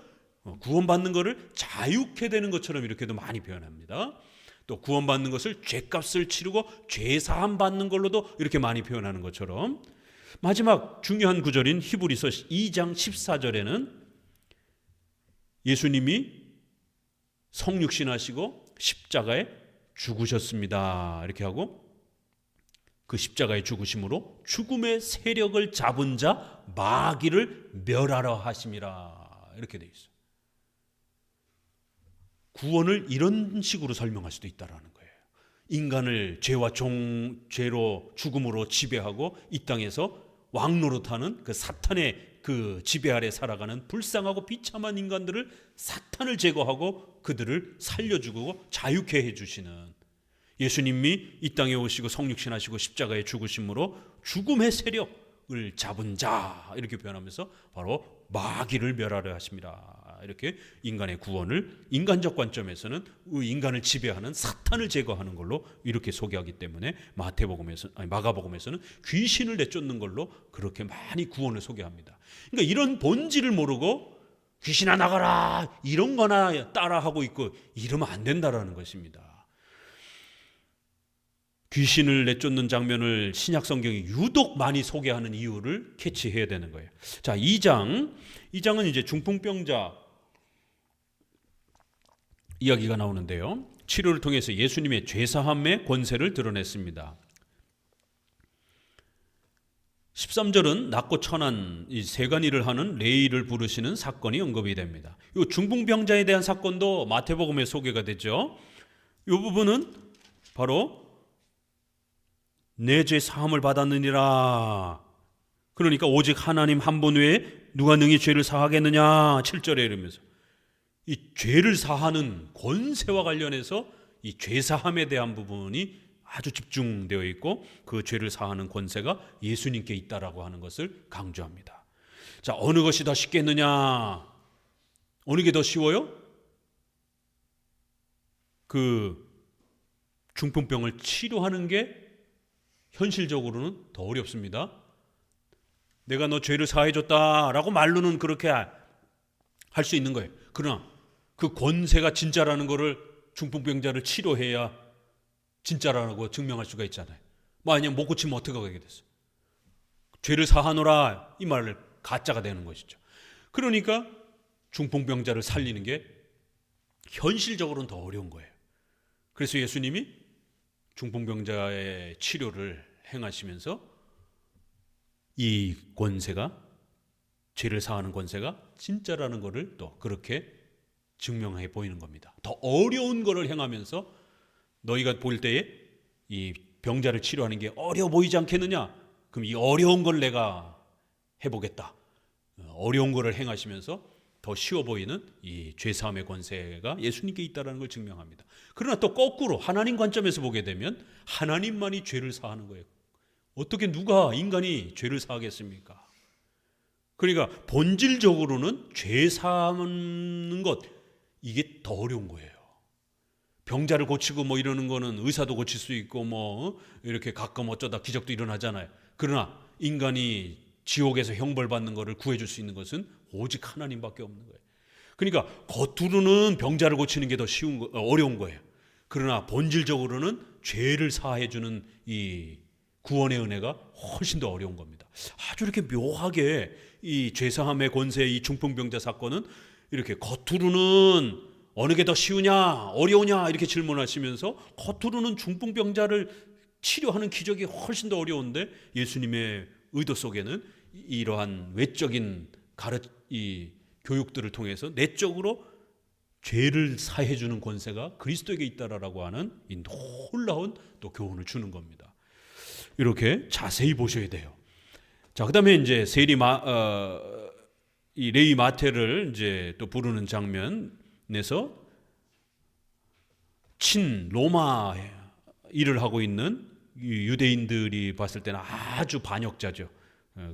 구원받는 것을 자유케 되는 것처럼 이렇게도 많이 표현합니다. 또 구원받는 것을 죄값을 치르고 죄사함 받는 걸로도 이렇게 많이 표현하는 것처럼 마지막 중요한 구절인 히브리서 2장 14절에는 예수님이 성육신하시고 십자가에 죽으셨습니다. 이렇게 하고 그 십자가의 죽으심으로 죽음의 세력을 잡은 자 마귀를 멸하러 하심이라 이렇게 돼 있어요. 구원을 이런 식으로 설명할 수도 있다라는 거예요. 인간을 죄와 죄로 죽음으로 지배하고 이 땅에서 왕노릇하는 그 사탄의 그 지배 아래 살아가는 불쌍하고 비참한 인간들을 사탄을 제거하고 그들을 살려주고 자유케 해주시는 예수님이 이 땅에 오시고 성육신하시고 십자가에 죽으심으로 죽음의 세력을 잡은 자 이렇게 표현하면서 바로 마귀를 멸하려 하십니다. 이렇게 인간의 구원을 인간적 관점에서는 인간을 지배하는 사탄을 제거하는 걸로 이렇게 소개하기 때문에 마가복음에서는 귀신을 내쫓는 걸로 그렇게 많이 구원을 소개합니다. 그러니까 이런 본질을 모르고 귀신아 나가라 이런 거나 따라하고 있고 이러면 안 된다라는 것입니다. 귀신을 내쫓는 장면을 신약 성경이 유독 많이 소개하는 이유를 캐치해야 되는 거예요. 자, 2장은 이제 중풍병자 이야기가 나오는데요. 치료를 통해서 예수님의 죄사함의 권세를 드러냈습니다. 13절은 낮고 천한 이 세간일을 하는 레위를 부르시는 사건이 언급이 됩니다. 이 중풍병자에 대한 사건도 마태복음에 소개가 되죠. 이 부분은 바로 내 죄 사함을 받았느니라. 그러니까 오직 하나님 한 분 외에 누가 능히 죄를 사하겠느냐 7절에 이러면서 이 죄를 사하는 권세와 관련해서 이 죄사함에 대한 부분이 아주 집중되어 있고 그 죄를 사하는 권세가 예수님께 있다라고 하는 것을 강조합니다. 자, 어느 것이 더 쉽겠느냐? 어느 게 더 쉬워요? 그 중풍병을 치료하는 게 현실적으로는 더 어렵습니다. 내가 너 죄를 사해줬다라고 말로는 그렇게 할 수 있는 거예요. 그러나 그 권세가 진짜라는 것을 중풍병자를 치료해야 진짜라고 증명할 수가 있잖아요. 만약 못 고치면 어떻게 하게 됐어요? 죄를 사하노라 이 말을 가짜가 되는 것이죠. 그러니까 중풍병자를 살리는 게 현실적으로는 더 어려운 거예요. 그래서 예수님이 중풍병자의 치료를 행하시면서 이 권세가 죄를 사하는 권세가 진짜라는 것을 또 그렇게 증명해 보이는 겁니다. 더 어려운 것을 행하면서 너희가 볼 때에 이 병자를 치료하는 게 어려워 보이지 않겠느냐? 그럼 이 어려운 걸 내가 해보겠다. 어려운 것을 행하시면서 더 쉬워 보이는 이 죄사함의 권세가 예수님께 있다는 걸 증명합니다. 그러나 또 거꾸로 하나님 관점에서 보게 되면 하나님만이 죄를 사하는 거예요. 어떻게 누가 인간이 죄를 사하겠습니까? 그러니까 본질적으로는 죄 사하는 것 이게 더 어려운 거예요. 병자를 고치고 뭐 이러는 거는 의사도 고칠 수 있고 뭐 이렇게 가끔 어쩌다 기적도 일어나잖아요. 그러나 인간이 지옥에서 형벌 받는 것을 구해줄 수 있는 것은 오직 하나님밖에 없는 거예요. 그러니까 겉으로는 병자를 고치는 게 더 어려운 거예요. 그러나 본질적으로는 죄를 사해주는 이 구원의 은혜가 훨씬 더 어려운 겁니다. 아주 이렇게 묘하게 이 죄사함의 권세 이 중풍병자 사건은 이렇게 겉으로는 어느 게 더 쉬우냐 어려우냐 이렇게 질문하시면서 겉으로는 중풍병자를 치료하는 기적이 훨씬 더 어려운데 예수님의 의도 속에는 이러한 외적인 이 교육들을 통해서 내적으로 죄를 사해주는 권세가 그리스도에게 있다라고 하는 이 놀라운 또 교훈을 주는 겁니다. 이렇게 자세히 보셔야 돼요. 자, 그다음에 이제 이 레위 마태를 이제 또 부르는 장면에서 친 로마 일을 하고 있는 유대인들이 봤을 때는 아주 반역자죠.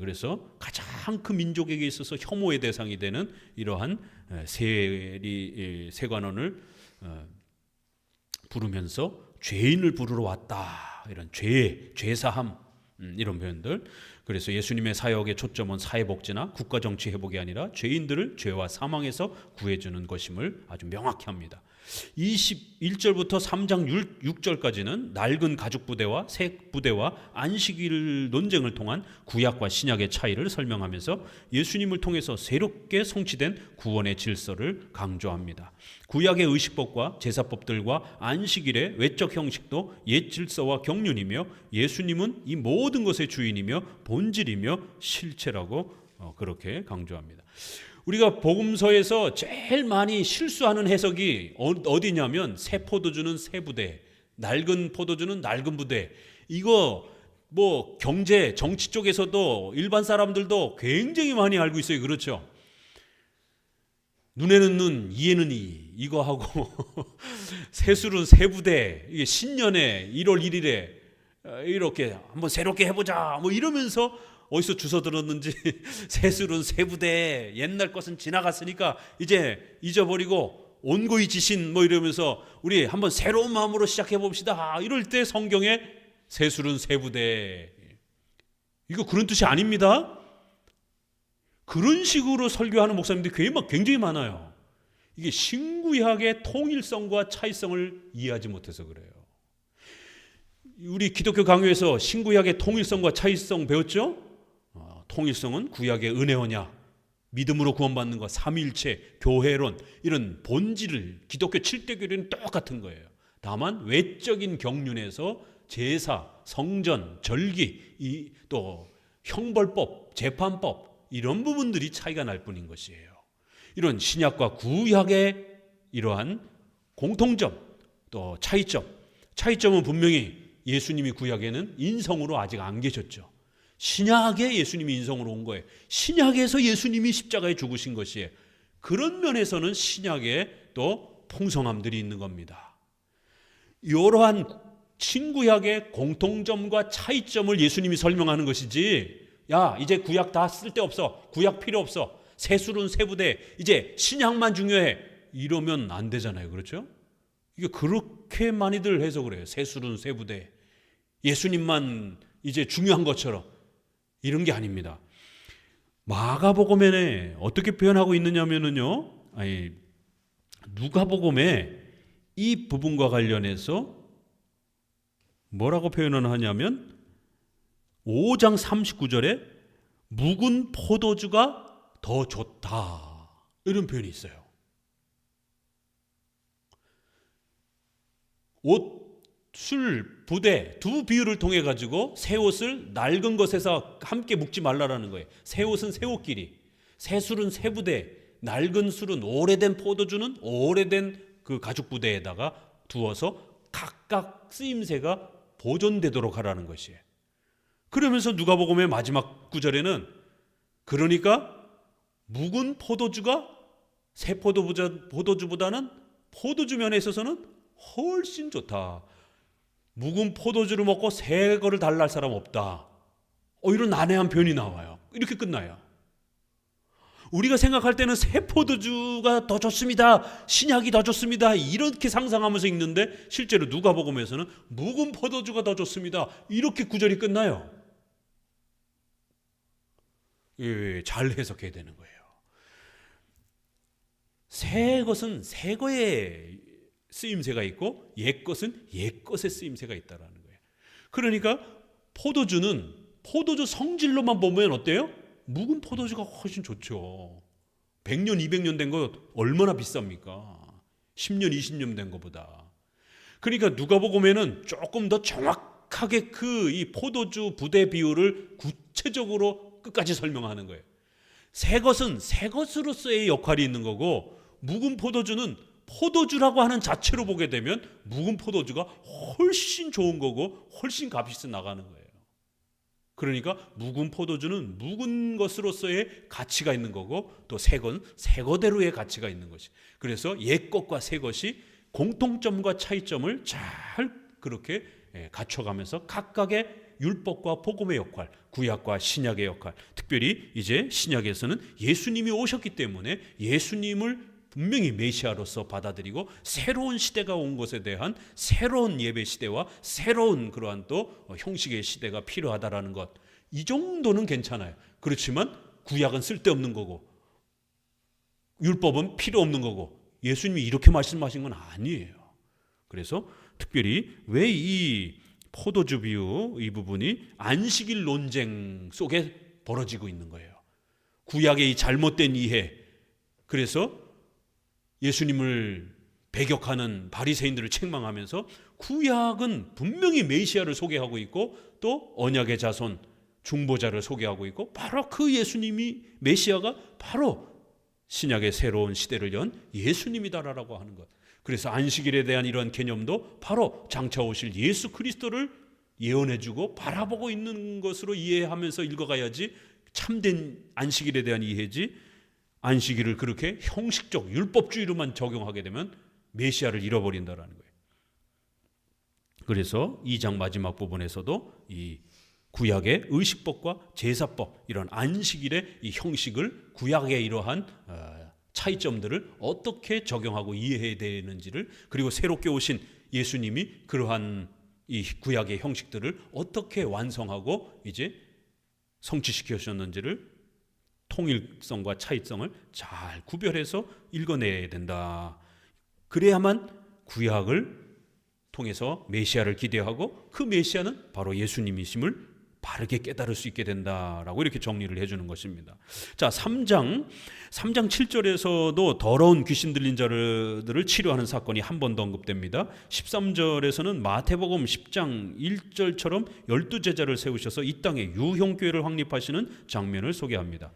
그래서 가장 큰 민족에게 있어서 혐오의 대상이 되는 이러한 세관원을 부르면서 죄인을 부르러 왔다. 이런 죄사함 이런 표현들. 그래서 예수님의 사역의 초점은 사회복지나 국가정치 회복이 아니라 죄인들을 죄와 사망에서 구해주는 것임을 아주 명확히 합니다. 21절부터 3장 6절까지는 낡은 가죽 부대와 새 부대와 안식일 논쟁을 통한 구약과 신약의 차이를 설명하면서 예수님을 통해서 새롭게 성취된 구원의 질서를 강조합니다. 구약의 의식법과 제사법들과 안식일의 외적 형식도 옛 질서와 경륜이며 예수님은 이 모든 것의 주인이며 본질이며 실체라고 그렇게 강조합니다. 우리가 복음서에서 제일 많이 실수하는 해석이 어디냐면 새 포도주는 새 부대, 낡은 포도주는 낡은 부대. 이거 뭐 경제, 정치 쪽에서도 일반 사람들도 굉장히 많이 알고 있어요. 그렇죠? 눈에는 눈, 이에는 이 이거 하고 새술은 새 부대. 이게 신년에 1월 1일에 이렇게 한번 새롭게 해보자 뭐 이러면서 어디서 주워 들었는지 새술은 새 부대, 옛날 것은 지나갔으니까 이제 잊어버리고 온고이 지신 뭐 이러면서 우리 한번 새로운 마음으로 시작해 봅시다. 이럴 때 성경에 새술은 새 부대, 이거 그런 뜻이 아닙니다. 그런 식으로 설교하는 목사님들이 굉장히 많아요. 이게 신구약의 통일성과 차이성을 이해하지 못해서 그래요. 우리 기독교 강요에서 신구약의 통일성과 차이성 배웠죠? 통일성은 구약의 은혜 언약, 믿음으로 구원받는 것, 삼위일체, 교회론, 이런 본질을 기독교 7대 교리는 똑같은 거예요. 다만 외적인 경륜에서 제사, 성전, 절기, 또 형벌법, 재판법 이런 부분들이 차이가 날 뿐인 것이에요. 이런 신약과 구약의 이러한 공통점, 또 차이점은 분명히 예수님이 구약에는 인성으로 아직 안 계셨죠. 신약에 예수님이 인성으로 온 거예요. 신약에서 예수님이 십자가에 죽으신 것이에요. 그런 면에서는 신약에 또 풍성함들이 있는 겁니다. 이러한 신구약의 공통점과 차이점을 예수님이 설명하는 것이지, 야 이제 구약 다 쓸데없어, 구약 필요 없어, 새술은 새 부대, 이제 신약만 중요해, 이러면 안 되잖아요. 그렇죠? 이게 그렇게 많이들 해석을 해요. 새술은 새 부대, 예수님만 이제 중요한 것처럼. 이런 게 아닙니다. 마가복음에 어떻게 표현하고 있느냐면요, 누가복음에 이 부분과 관련해서 뭐라고 표현을 하냐면 5장 39절에 묵은 포도주가 더 좋다, 이런 표현이 있어요. 옷, 술, 부대 두 비유를 통해 가지고 새 옷을 낡은 것에서 함께 묵지 말라라는 거예요. 새 옷은 새 옷끼리, 새 술은 새 부대, 낡은 술은 오래된 포도주는 오래된 그 가죽 부대에다가 두어서 각각 쓰임새가 보존되도록 하라는 것이에요. 그러면서 누가복음의 마지막 구절에는 그러니까 묵은 포도주가 새 포도주보다는 포도주 면에 있어서는 훨씬 좋다. 묵은 포도주를 먹고 새 거를 달라 할 사람 없다. 이런 난해한 표현이 나와요. 이렇게 끝나요. 우리가 생각할 때는 새 포도주가 더 좋습니다, 신약이 더 좋습니다, 이렇게 상상하면서 읽는데 실제로 누가복음에서는 묵은 포도주가 더 좋습니다, 이렇게 구절이 끝나요. 잘 해석해야 되는 거예요. 새 것은 새 거에 쓰임새가 있고 옛 것은 옛 것의 쓰임새가 있다라는 거예요. 그러니까 포도주 성질로만 보면 어때요? 묵은 포도주가 훨씬 좋죠. 100년, 200년 된 거 얼마나 비쌉니까? 10년, 20년 된 것보다. 그러니까 누가복음에는 조금 더 정확하게 이 포도주 부대 비율을 구체적으로 끝까지 설명하는 거예요. 새 것은 새 것으로서의 역할이 있는 거고, 묵은 포도주는 포도주라고 하는 자체로 보게 되면 묵은 포도주가 훨씬 좋은 거고 훨씬 값이 나가는 거예요. 그러니까 묵은 포도주는 묵은 것으로서의 가치가 있는 거고, 또 새 건 새 거대로의 가치가 있는 것이. 그래서 옛 것과 새 것이 공통점과 차이점을 잘 그렇게 갖춰가면서 각각의 율법과 복음의 역할, 구약과 신약의 역할, 특별히 이제 신약에서는 예수님이 오셨기 때문에 예수님을 분명히 메시아로서 받아들이고 새로운 시대가 온 것에 대한 새로운 예배 시대와 새로운 그러한 또 형식의 시대가 필요하다라는 것, 이 정도는 괜찮아요. 그렇지만 구약은 쓸데없는 거고 율법은 필요 없는 거고 예수님이 이렇게 말씀하신 건 아니에요. 그래서 특별히 왜 이 포도주 비유 이 부분이 안식일 논쟁 속에 벌어지고 있는 거예요. 구약의 이 잘못된 이해, 그래서 예수님을 배격하는 바리새인들을 책망하면서 구약은 분명히 메시아를 소개하고 있고 또 언약의 자손 중보자를 소개하고 있고 바로 그 예수님이 메시아가 바로 신약의 새로운 시대를 연 예수님이다라고 하는 것. 그래서 안식일에 대한 이런 개념도 바로 장차 오실 예수 그리스도를 예언해주고 바라보고 있는 것으로 이해하면서 읽어가야지 참된 안식일에 대한 이해지, 안식일을 그렇게 형식적 율법주의로만 적용하게 되면 메시아를 잃어버린다라는 거예요. 그래서 2장 마지막 부분에서도 이 구약의 의식법과 제사법, 이런 안식일의 이 형식을 구약의 이러한 차이점들을 어떻게 적용하고 이해해야 되는지를, 그리고 새롭게 오신 예수님이 그러한 이 구약의 형식들을 어떻게 완성하고 이제 성취시키셨는지를 통일성과 차이성을 잘 구별해서 읽어내야 된다. 그래야만 구약을 통해서 메시아를 기대하고 그 메시아는 바로 예수님이심을 바르게 깨달을 수 있게 된다라고 이렇게 정리를 해주는 것입니다. 자, 3장 7절에서도 더러운 귀신 들린 자들을 치료하는 사건이 한 번 더 언급됩니다. 13절에서는 마태복음 10장 1절처럼 12제자를 세우셔서 이 땅에 유형교회를 확립하시는 장면을 소개합니다.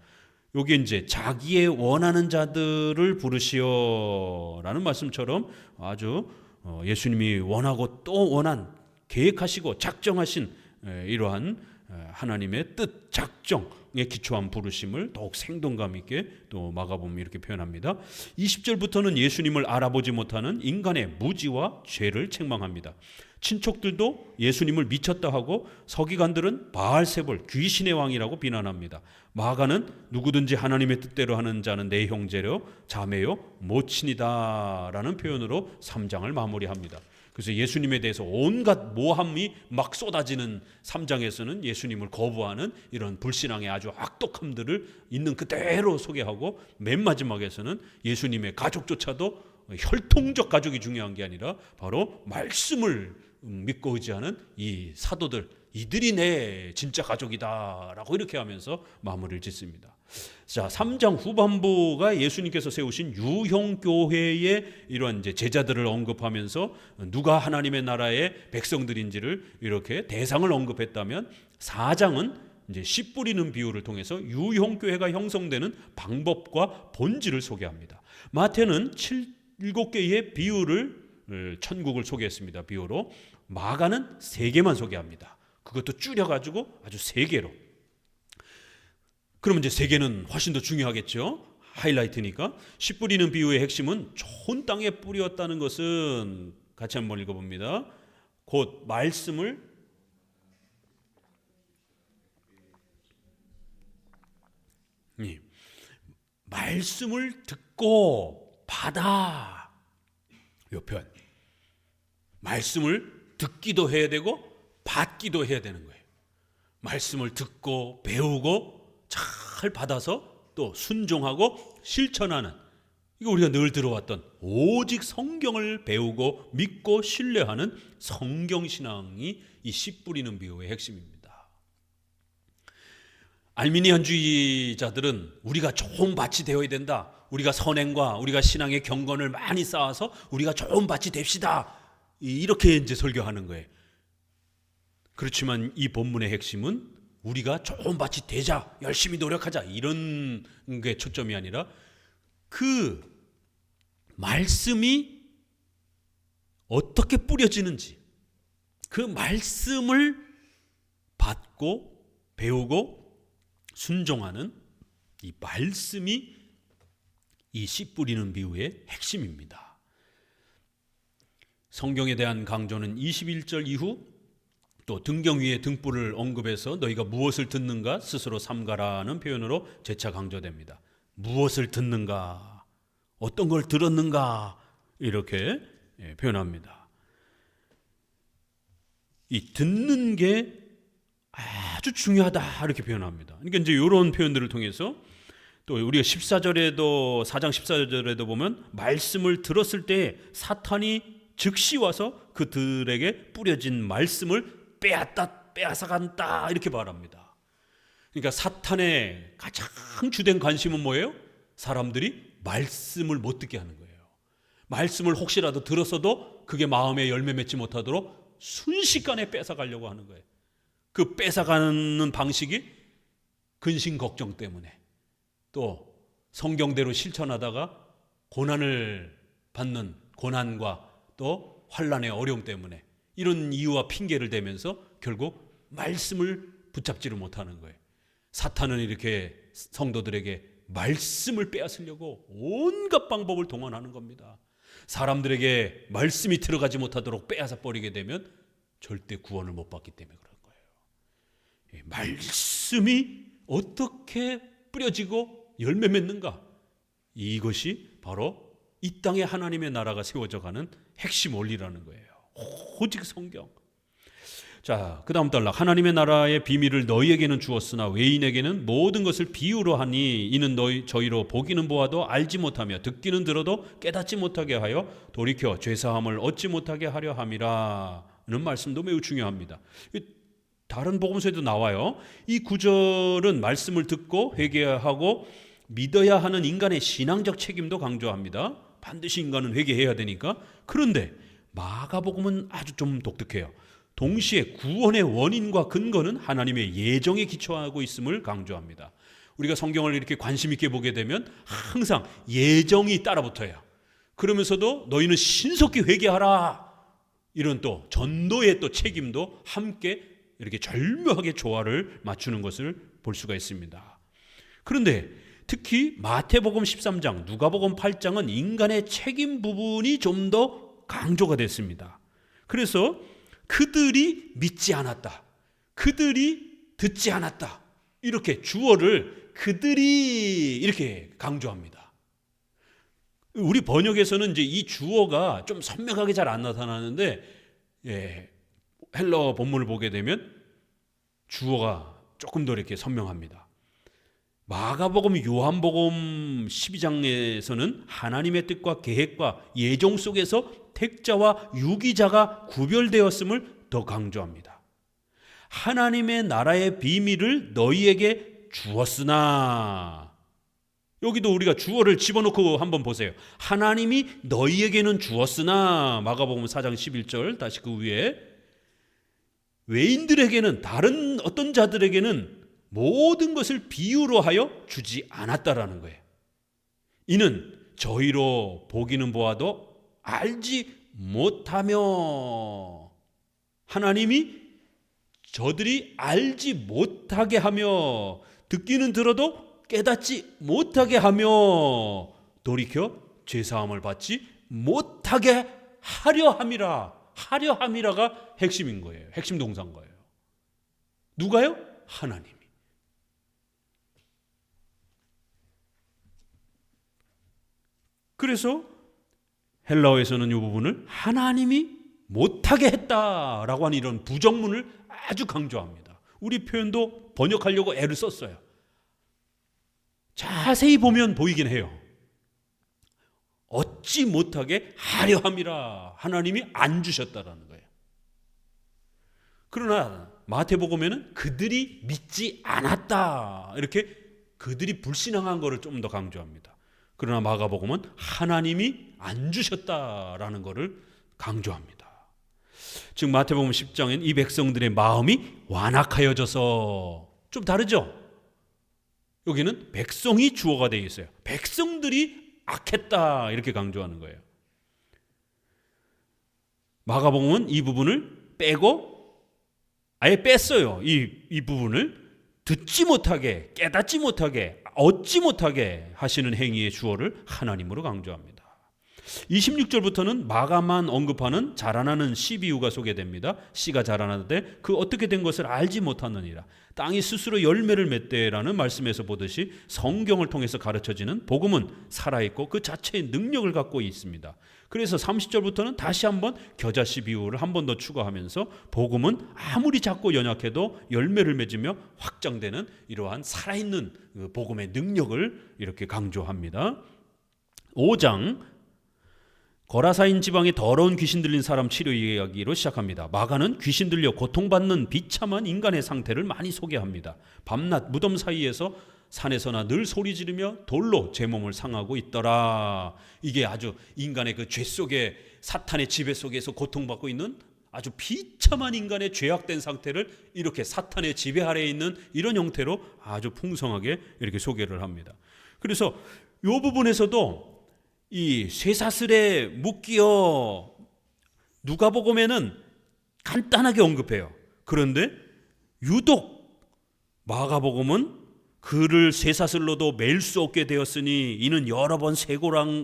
여기 이제 자기의 원하는 자들을 부르시오라는 말씀처럼 아주 예수님이 원하고 또 원한, 계획하시고 작정하신 이러한 하나님의 뜻, 작정에 기초한 부르심을 더욱 생동감 있게 또 마가복음이 이렇게 표현합니다. 20절부터는 예수님을 알아보지 못하는 인간의 무지와 죄를 책망합니다. 친척들도 예수님을 미쳤다 하고 서기관들은 바알세불 귀신의 왕이라고 비난합니다. 마가는 누구든지 하나님의 뜻대로 하는 자는 내 형제요 자매요 모친이다라는 표현으로 3장을 마무리합니다. 그래서 예수님에 대해서 온갖 모함이 막 쏟아지는 3장에서는 예수님을 거부하는 이런 불신앙의 아주 악독함들을 있는 그대로 소개하고, 맨 마지막에서는 예수님의 가족조차도 혈통적 가족이 중요한 게 아니라 바로 말씀을 믿고 의지하는 이 사도들, 이들이 내 진짜 가족이다라고 이렇게 하면서 마무리를 짓습니다. 자, 3장 후반부가 예수님께서 세우신 유형교회의 이러한 이제 제자들을 언급하면서 누가 하나님의 나라의 백성들인지를 이렇게 대상을 언급했다면, 4장은 이제 씨 뿌리는 비유를 통해서 유형교회가 형성되는 방법과 본질을 소개합니다. 마태는 7개의 비유를 천국을 소개했습니다. 비유로. 마가는 3개만 소개합니다. 그것도 줄여가지고 아주 3개로. 그러면 이제 3개는 훨씬 더 중요하겠죠. 하이라이트니까. 씨 뿌리는 비유의 핵심은 좋은 땅에 뿌렸다는 것은, 같이 한번 읽어봅니다. 곧 말씀을 듣고 받아. 이 표현. 말씀을 듣기도 해야 되고 받기도 해야 되는 거예요. 말씀을 듣고 배우고 잘 받아서 또 순종하고 실천하는, 이거 우리가 늘 들어왔던 오직 성경을 배우고 믿고 신뢰하는 성경신앙이 이 씨 뿌리는 비유의 핵심입니다. 알미니안주의자들은 우리가 좋은 밭이 되어야 된다, 우리가 선행과 우리가 신앙의 경건을 많이 쌓아서 우리가 좋은 밭이 됩시다, 이렇게 이제 설교하는 거예요. 그렇지만 이 본문의 핵심은 우리가 좋은 밭이 되자, 열심히 노력하자, 이런 게 초점이 아니라 그 말씀이 어떻게 뿌려지는지, 그 말씀을 받고 배우고 순종하는 이 말씀이 이 씨 뿌리는 비유의 핵심입니다. 성경에 대한 강조는 21절 이후 또 등경 위에 등불을 언급해서 너희가 무엇을 듣는가 스스로 삼가라는 표현으로 재차 강조됩니다. 무엇을 듣는가, 어떤 걸 들었는가, 이렇게 표현합니다. 이 듣는 게 아주 중요하다 이렇게 표현합니다. 그러니까 이제 이런 표현들을 통해서 또 우리가 14절에도 4장 14절에도 보면 말씀을 들었을 때 사탄이 즉시 와서 그들에게 뿌려진 말씀을 빼앗아간다 이렇게 말합니다. 그러니까 사탄의 가장 주된 관심은 뭐예요? 사람들이 말씀을 못 듣게 하는 거예요. 말씀을 혹시라도 들었어도 그게 마음에 열매 맺지 못하도록 순식간에 뺏어가려고 하는 거예요. 그 뺏어가는 방식이 근심 걱정 때문에, 또 성경대로 실천하다가 고난을 받는 고난과 또 환난의 어려움 때문에 이런 이유와 핑계를 대면서 결국 말씀을 붙잡지를 못하는 거예요. 사탄은 이렇게 성도들에게 말씀을 빼앗으려고 온갖 방법을 동원하는 겁니다. 사람들에게 말씀이 들어가지 못하도록 빼앗아 버리게 되면 절대 구원을 못 받기 때문에 그런 거예요. 말씀이 어떻게 뿌려지고 열매 맺는가? 이것이 바로 이 땅에 하나님의 나라가 세워져 가는 핵심 원리라는 거예요. 오직 성경. 자, 그 다음 단락. 하나님의 나라의 비밀을 너희에게는 주었으나 외인에게는 모든 것을 비유로 하니 이는 저희로 보기는 보아도 알지 못하며 듣기는 들어도 깨닫지 못하게 하여 돌이켜 죄사함을 얻지 못하게 하려 함이라는 말씀도 매우 중요합니다. 다른 복음서에도 나와요. 이 구절은 말씀을 듣고 회개하고 믿어야 하는 인간의 신앙적 책임도 강조합니다. 반드시 인간은 회개해야 되니까. 그런데 마가복음은 아주 좀 독특해요. 동시에 구원의 원인과 근거는 하나님의 예정에 기초하고 있음을 강조합니다. 우리가 성경을 이렇게 관심 있게 보게 되면 항상 예정이 따라붙어요. 그러면서도 너희는 신속히 회개하라, 이런 또 전도의 또 책임도 함께 이렇게 절묘하게 조화를 맞추는 것을 볼 수가 있습니다. 그런데 특히 마태복음 13장, 누가복음 8장은 인간의 책임 부분이 좀 더 강조가 됐습니다. 그래서 그들이 믿지 않았다, 그들이 듣지 않았다, 이렇게 주어를 그들이 이렇게 강조합니다. 우리 번역에서는 이제 이 주어가 좀 선명하게 잘 안 나타나는데, 헬러 본문을 보게 되면 주어가 조금 더 이렇게 선명합니다. 마가복음, 요한복음 12장에서는 하나님의 뜻과 계획과 예정 속에서 택자와 유기자가 구별되었음을 더 강조합니다. 하나님의 나라의 비밀을 너희에게 주었으나, 여기도 우리가 주어를 집어넣고 한번 보세요. 하나님이 너희에게는 주었으나, 마가복음 4장 11절, 다시 그 위에 외인들에게는, 다른 어떤 자들에게는 모든 것을 비유로 하여 주지 않았다라는 거예요. 이는 저희로 보기는 보아도 알지 못하며, 하나님이 저들이 알지 못하게 하며 듣기는 들어도 깨닫지 못하게 하며 돌이켜 죄사함을 받지 못하게 하려 함이라. 하려 함이라가 핵심인 거예요. 핵심 동사인 거예요. 누가요? 하나님이. 그래서 헬라어에서는 이 부분을 하나님이 못하게 했다라고 하는 이런 부정문을 아주 강조합니다. 우리 표현도 번역하려고 애를 썼어요. 자세히 보면 보이긴 해요. 얻지 못하게 하려 함이라, 하나님이 안 주셨다라는 거예요. 그러나 마태복음에는 그들이 믿지 않았다, 이렇게 그들이 불신앙한 것을 좀 더 강조합니다. 그러나 마가복음은 하나님이 안 주셨다라는 것을 강조합니다. 즉 마태복음 10장엔 이 백성들의 마음이 완악하여져서, 좀 다르죠? 여기는 백성이 주어가 되어 있어요. 백성들이 악했다, 이렇게 강조하는 거예요. 마가복음은 이 부분을 빼고 아예 뺐어요. 이 부분을 듣지 못하게, 깨닫지 못하게, 얻지 못하게 하시는 행위의 주어를 하나님으로 강조합니다. 26절부터는 마가만 언급하는 자라나는 씨 비유가 소개됩니다. 씨가 자라나되 그 어떻게 된 것을 알지 못하느니라. 땅이 스스로 열매를 맺되라는 말씀에서 보듯이 성경을 통해서 가르쳐지는 복음은 살아있고 그 자체의 능력을 갖고 있습니다. 그래서 30절부터는 다시 한번 겨자씨 비유를 한 번 더 추가하면서 복음은 아무리 작고 연약해도 열매를 맺으며 확장되는 이러한 살아있는 복음의 능력을 이렇게 강조합니다. 5장 거라사인 지방에 더러운 귀신 들린 사람 치료 이야기로 시작합니다. 마가는 귀신 들려 고통받는 비참한 인간의 상태를 많이 소개합니다. 밤낮 무덤 사이에서 산에서나 늘 소리 지르며 돌로 제 몸을 상하고 있더라. 이게 아주 인간의 그 죄 속에 사탄의 지배 속에서 고통받고 있는 아주 비참한 인간의 죄악된 상태를 이렇게 사탄의 지배 아래에 있는 이런 형태로 아주 풍성하게 이렇게 소개를 합니다. 그래서 이 부분에서도 이 쇠사슬에 묶여 누가복음에는 간단하게 언급해요. 그런데 유독 마가복음은 그를 쇠사슬로도 맬 수 없게 되었으니 이는 여러 번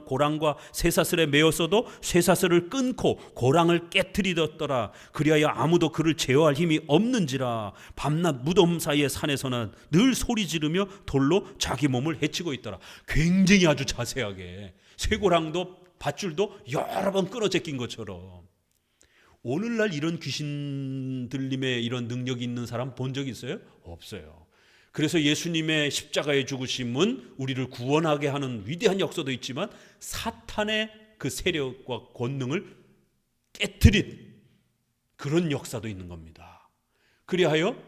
고랑과 쇠사슬에 매었어도 쇠사슬을 끊고 고랑을 깨트리었더라. 그리하여 아무도 그를 제어할 힘이 없는지라. 밤낮 무덤 사이의 산에서는 늘 소리 지르며 돌로 자기 몸을 해치고 있더라. 굉장히 아주 자세하게 쇠고랑도 밧줄도 여러 번 끊어 제낀 것처럼. 오늘날 이런 귀신 들림의 이런 능력이 있는 사람 본 적 있어요? 없어요. 그래서 예수님의 십자가의 죽으심은 우리를 구원하게 하는 위대한 역사도 있지만 사탄의 그 세력과 권능을 깨트린 그런 역사도 있는 겁니다. 그리하여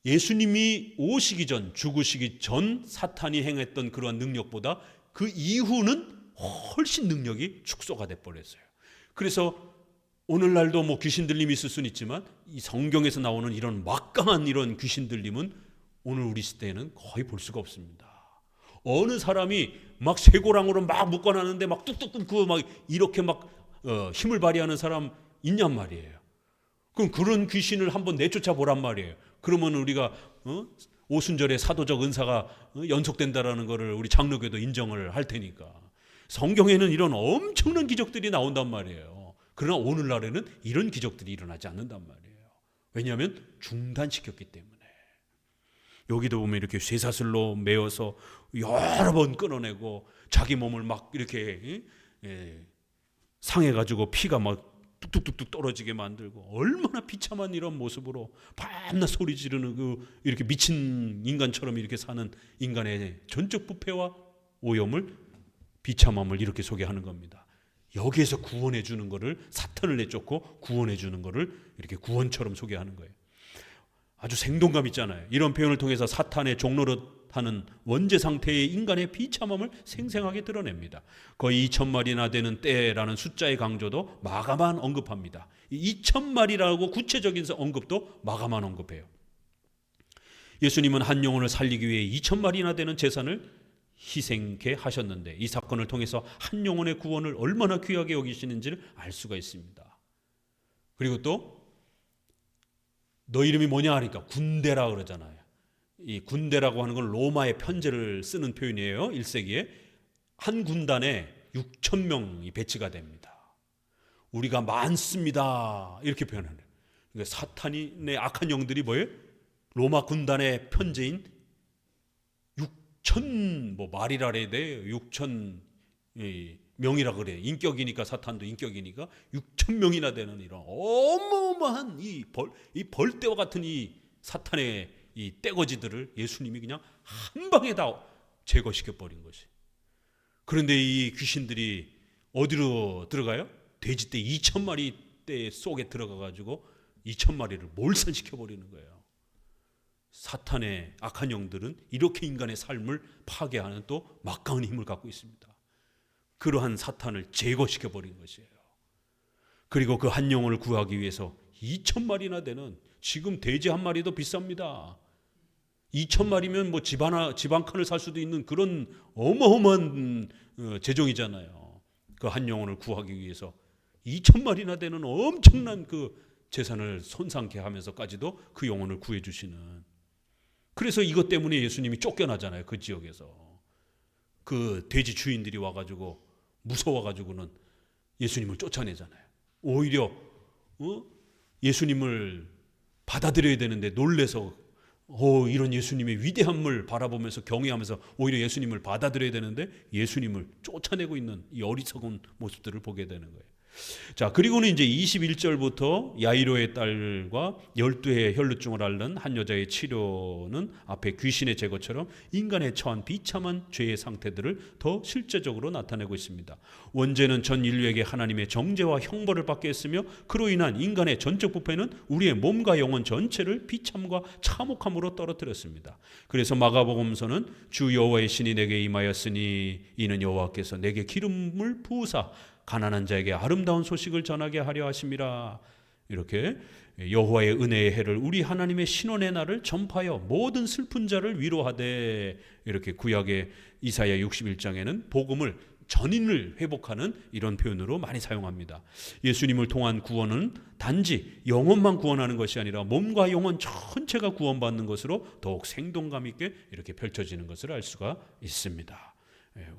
예수님이 오시기 전, 죽으시기 전 사탄이 행했던 그러한 능력보다 그 이후는 훨씬 능력이 축소가 돼버렸어요. 그래서 오늘날도 뭐 귀신 들림이 있을 수는 있지만 이 성경에서 나오는 이런 막강한 이런 귀신 들림은 오늘 우리 시대에는 거의 볼 수가 없습니다. 어느 사람이 막 쇠고랑으로 막 묶어놨는데 막 뚝뚝 끊고 막 이렇게 막 힘을 발휘하는 사람 있냔 말이에요. 그럼 그런 귀신을 한번 내쫓아 보란 말이에요. 그러면 우리가 오순절에 사도적 은사가 연속된다라는 것을 우리 장로교도 인정을 할 테니까. 성경에는 이런 엄청난 기적들이 나온단 말이에요. 그러나 오늘날에는 이런 기적들이 일어나지 않는단 말이에요. 왜냐하면 중단시켰기 때문에. 여기도 보면 이렇게 쇠사슬로 매어서 여러 번 끊어내고 자기 몸을 막 이렇게 상해가지고 피가 막 뚝뚝뚝뚝 떨어지게 만들고 얼마나 비참한 이런 모습으로 밤낮 소리 지르는 그 이렇게 미친 인간처럼 이렇게 사는 인간의 전적 부패와 오염을 비참함을 이렇게 소개하는 겁니다. 여기에서 구원해 주는 거를 사탄을 내쫓고 구원해 주는 거를 이렇게 구원처럼 소개하는 거예요. 아주 생동감 있잖아요. 이런 표현을 통해서 사탄의 종노릇하는 원죄 상태의 인간의 비참함을 생생하게 드러냅니다. 거의 2,000마리나 되는 때라는 숫자의 강조도 마가만 언급합니다. 2,000마리라고 구체적인 언급도 마가만 언급해요. 예수님은 한 영혼을 살리기 위해 2,000마리나 되는 제사를 희생케 하셨는데 이 사건을 통해서 한 영혼의 구원을 얼마나 귀하게 여기시는지를 알 수가 있습니다. 그리고 또 너 이름이 뭐냐 하니까 군대라 그러잖아요. 이 군대라고 하는 건 로마의 편제를 쓰는 표현이에요. 1세기에 한 군단에 6,000명이 배치가 됩니다. 우리가 많습니다. 이렇게 표현하는 거예요. 그러니까 사탄의 악한 영들이 뭐예요? 로마 군단의 편제인 6,000 말이라 그래야 돼요. 6,000 명이라 그래. 인격이니까 사탄도 인격이니까 6,000명이나 되는 이런 어마어마한 이 벌떼와 같은 이 사탄의 이 떼거지들을 예수님이 그냥 한 방에 다 제거시켜 버린 것이. 그런데 이 귀신들이 어디로 들어가요? 돼지떼 2,000마리 떼 속에 들어가 가지고 2,000마리를 몰살시켜 버리는 거예요. 사탄의 악한 영들은 이렇게 인간의 삶을 파괴하는 또 막강한 힘을 갖고 있습니다. 그러한 사탄을 제거시켜 버린 것이에요. 그리고 그 한 영혼을 구하기 위해서 2,000마리나 되는, 지금 돼지 한 마리도 비쌉니다. 2,000마리면 뭐 집 한 칸을 살 수도 있는 그런 어마어마한 재정이잖아요. 그 한 영혼을 구하기 위해서 2,000마리나 되는 엄청난 그 재산을 손상케 하면서까지도 그 영혼을 구해 주시는. 그래서 이것 때문에 예수님이 쫓겨나잖아요. 그 지역에서 그 돼지 주인들이 와가지고 무서워가지고는 예수님을 쫓아내잖아요. 오히려 예수님을 받아들여야 되는데 놀래서 이런 예수님의 위대함을 바라보면서 경외하면서 오히려 예수님을 받아들여야 되는데 예수님을 쫓아내고 있는 이 어리석은 모습들을 보게 되는 거예요. 자, 그리고는 이제 21절부터 야이로의 딸과 12해의 혈루증을 앓는 한 여자의 치료는 앞에 귀신의 제거처럼 인간의 처한 비참한 죄의 상태들을 더 실제적으로 나타내고 있습니다. 원죄는 전 인류에게 하나님의 정죄와 형벌을 받게 했으며 그로 인한 인간의 전적 부패는 우리의 몸과 영혼 전체를 비참과 참혹함으로 떨어뜨렸습니다. 그래서 마가복음서는 주 여호와의 신이 내게 임하였으니 이는 여호와께서 내게 기름을 부으사 가난한 자에게 아름다운 소식을 전하게 하려 하심이라. 이렇게 여호와의 은혜의 해를 우리 하나님의 신원의 날을 전파하여 모든 슬픈 자를 위로하되, 이렇게 구약의 이사야 61장에는 복음을 전인을 회복하는 이런 표현으로 많이 사용합니다. 예수님을 통한 구원은 단지 영혼만 구원하는 것이 아니라 몸과 영혼 전체가 구원받는 것으로 더욱 생동감 있게 이렇게 펼쳐지는 것을 알 수가 있습니다.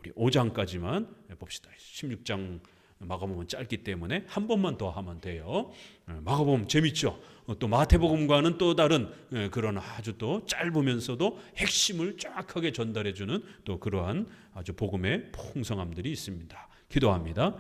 우리 5장까지만 봅시다. 16장 마가복음은 짧기 때문에 한 번만 더 하면 돼요. 마가복음 재밌죠? 또 마태복음과는 또 다른 그런 아주 또 짧으면서도 핵심을 쫙하게 전달해주는 또 그러한 아주 복음의 풍성함들이 있습니다. 기도합니다.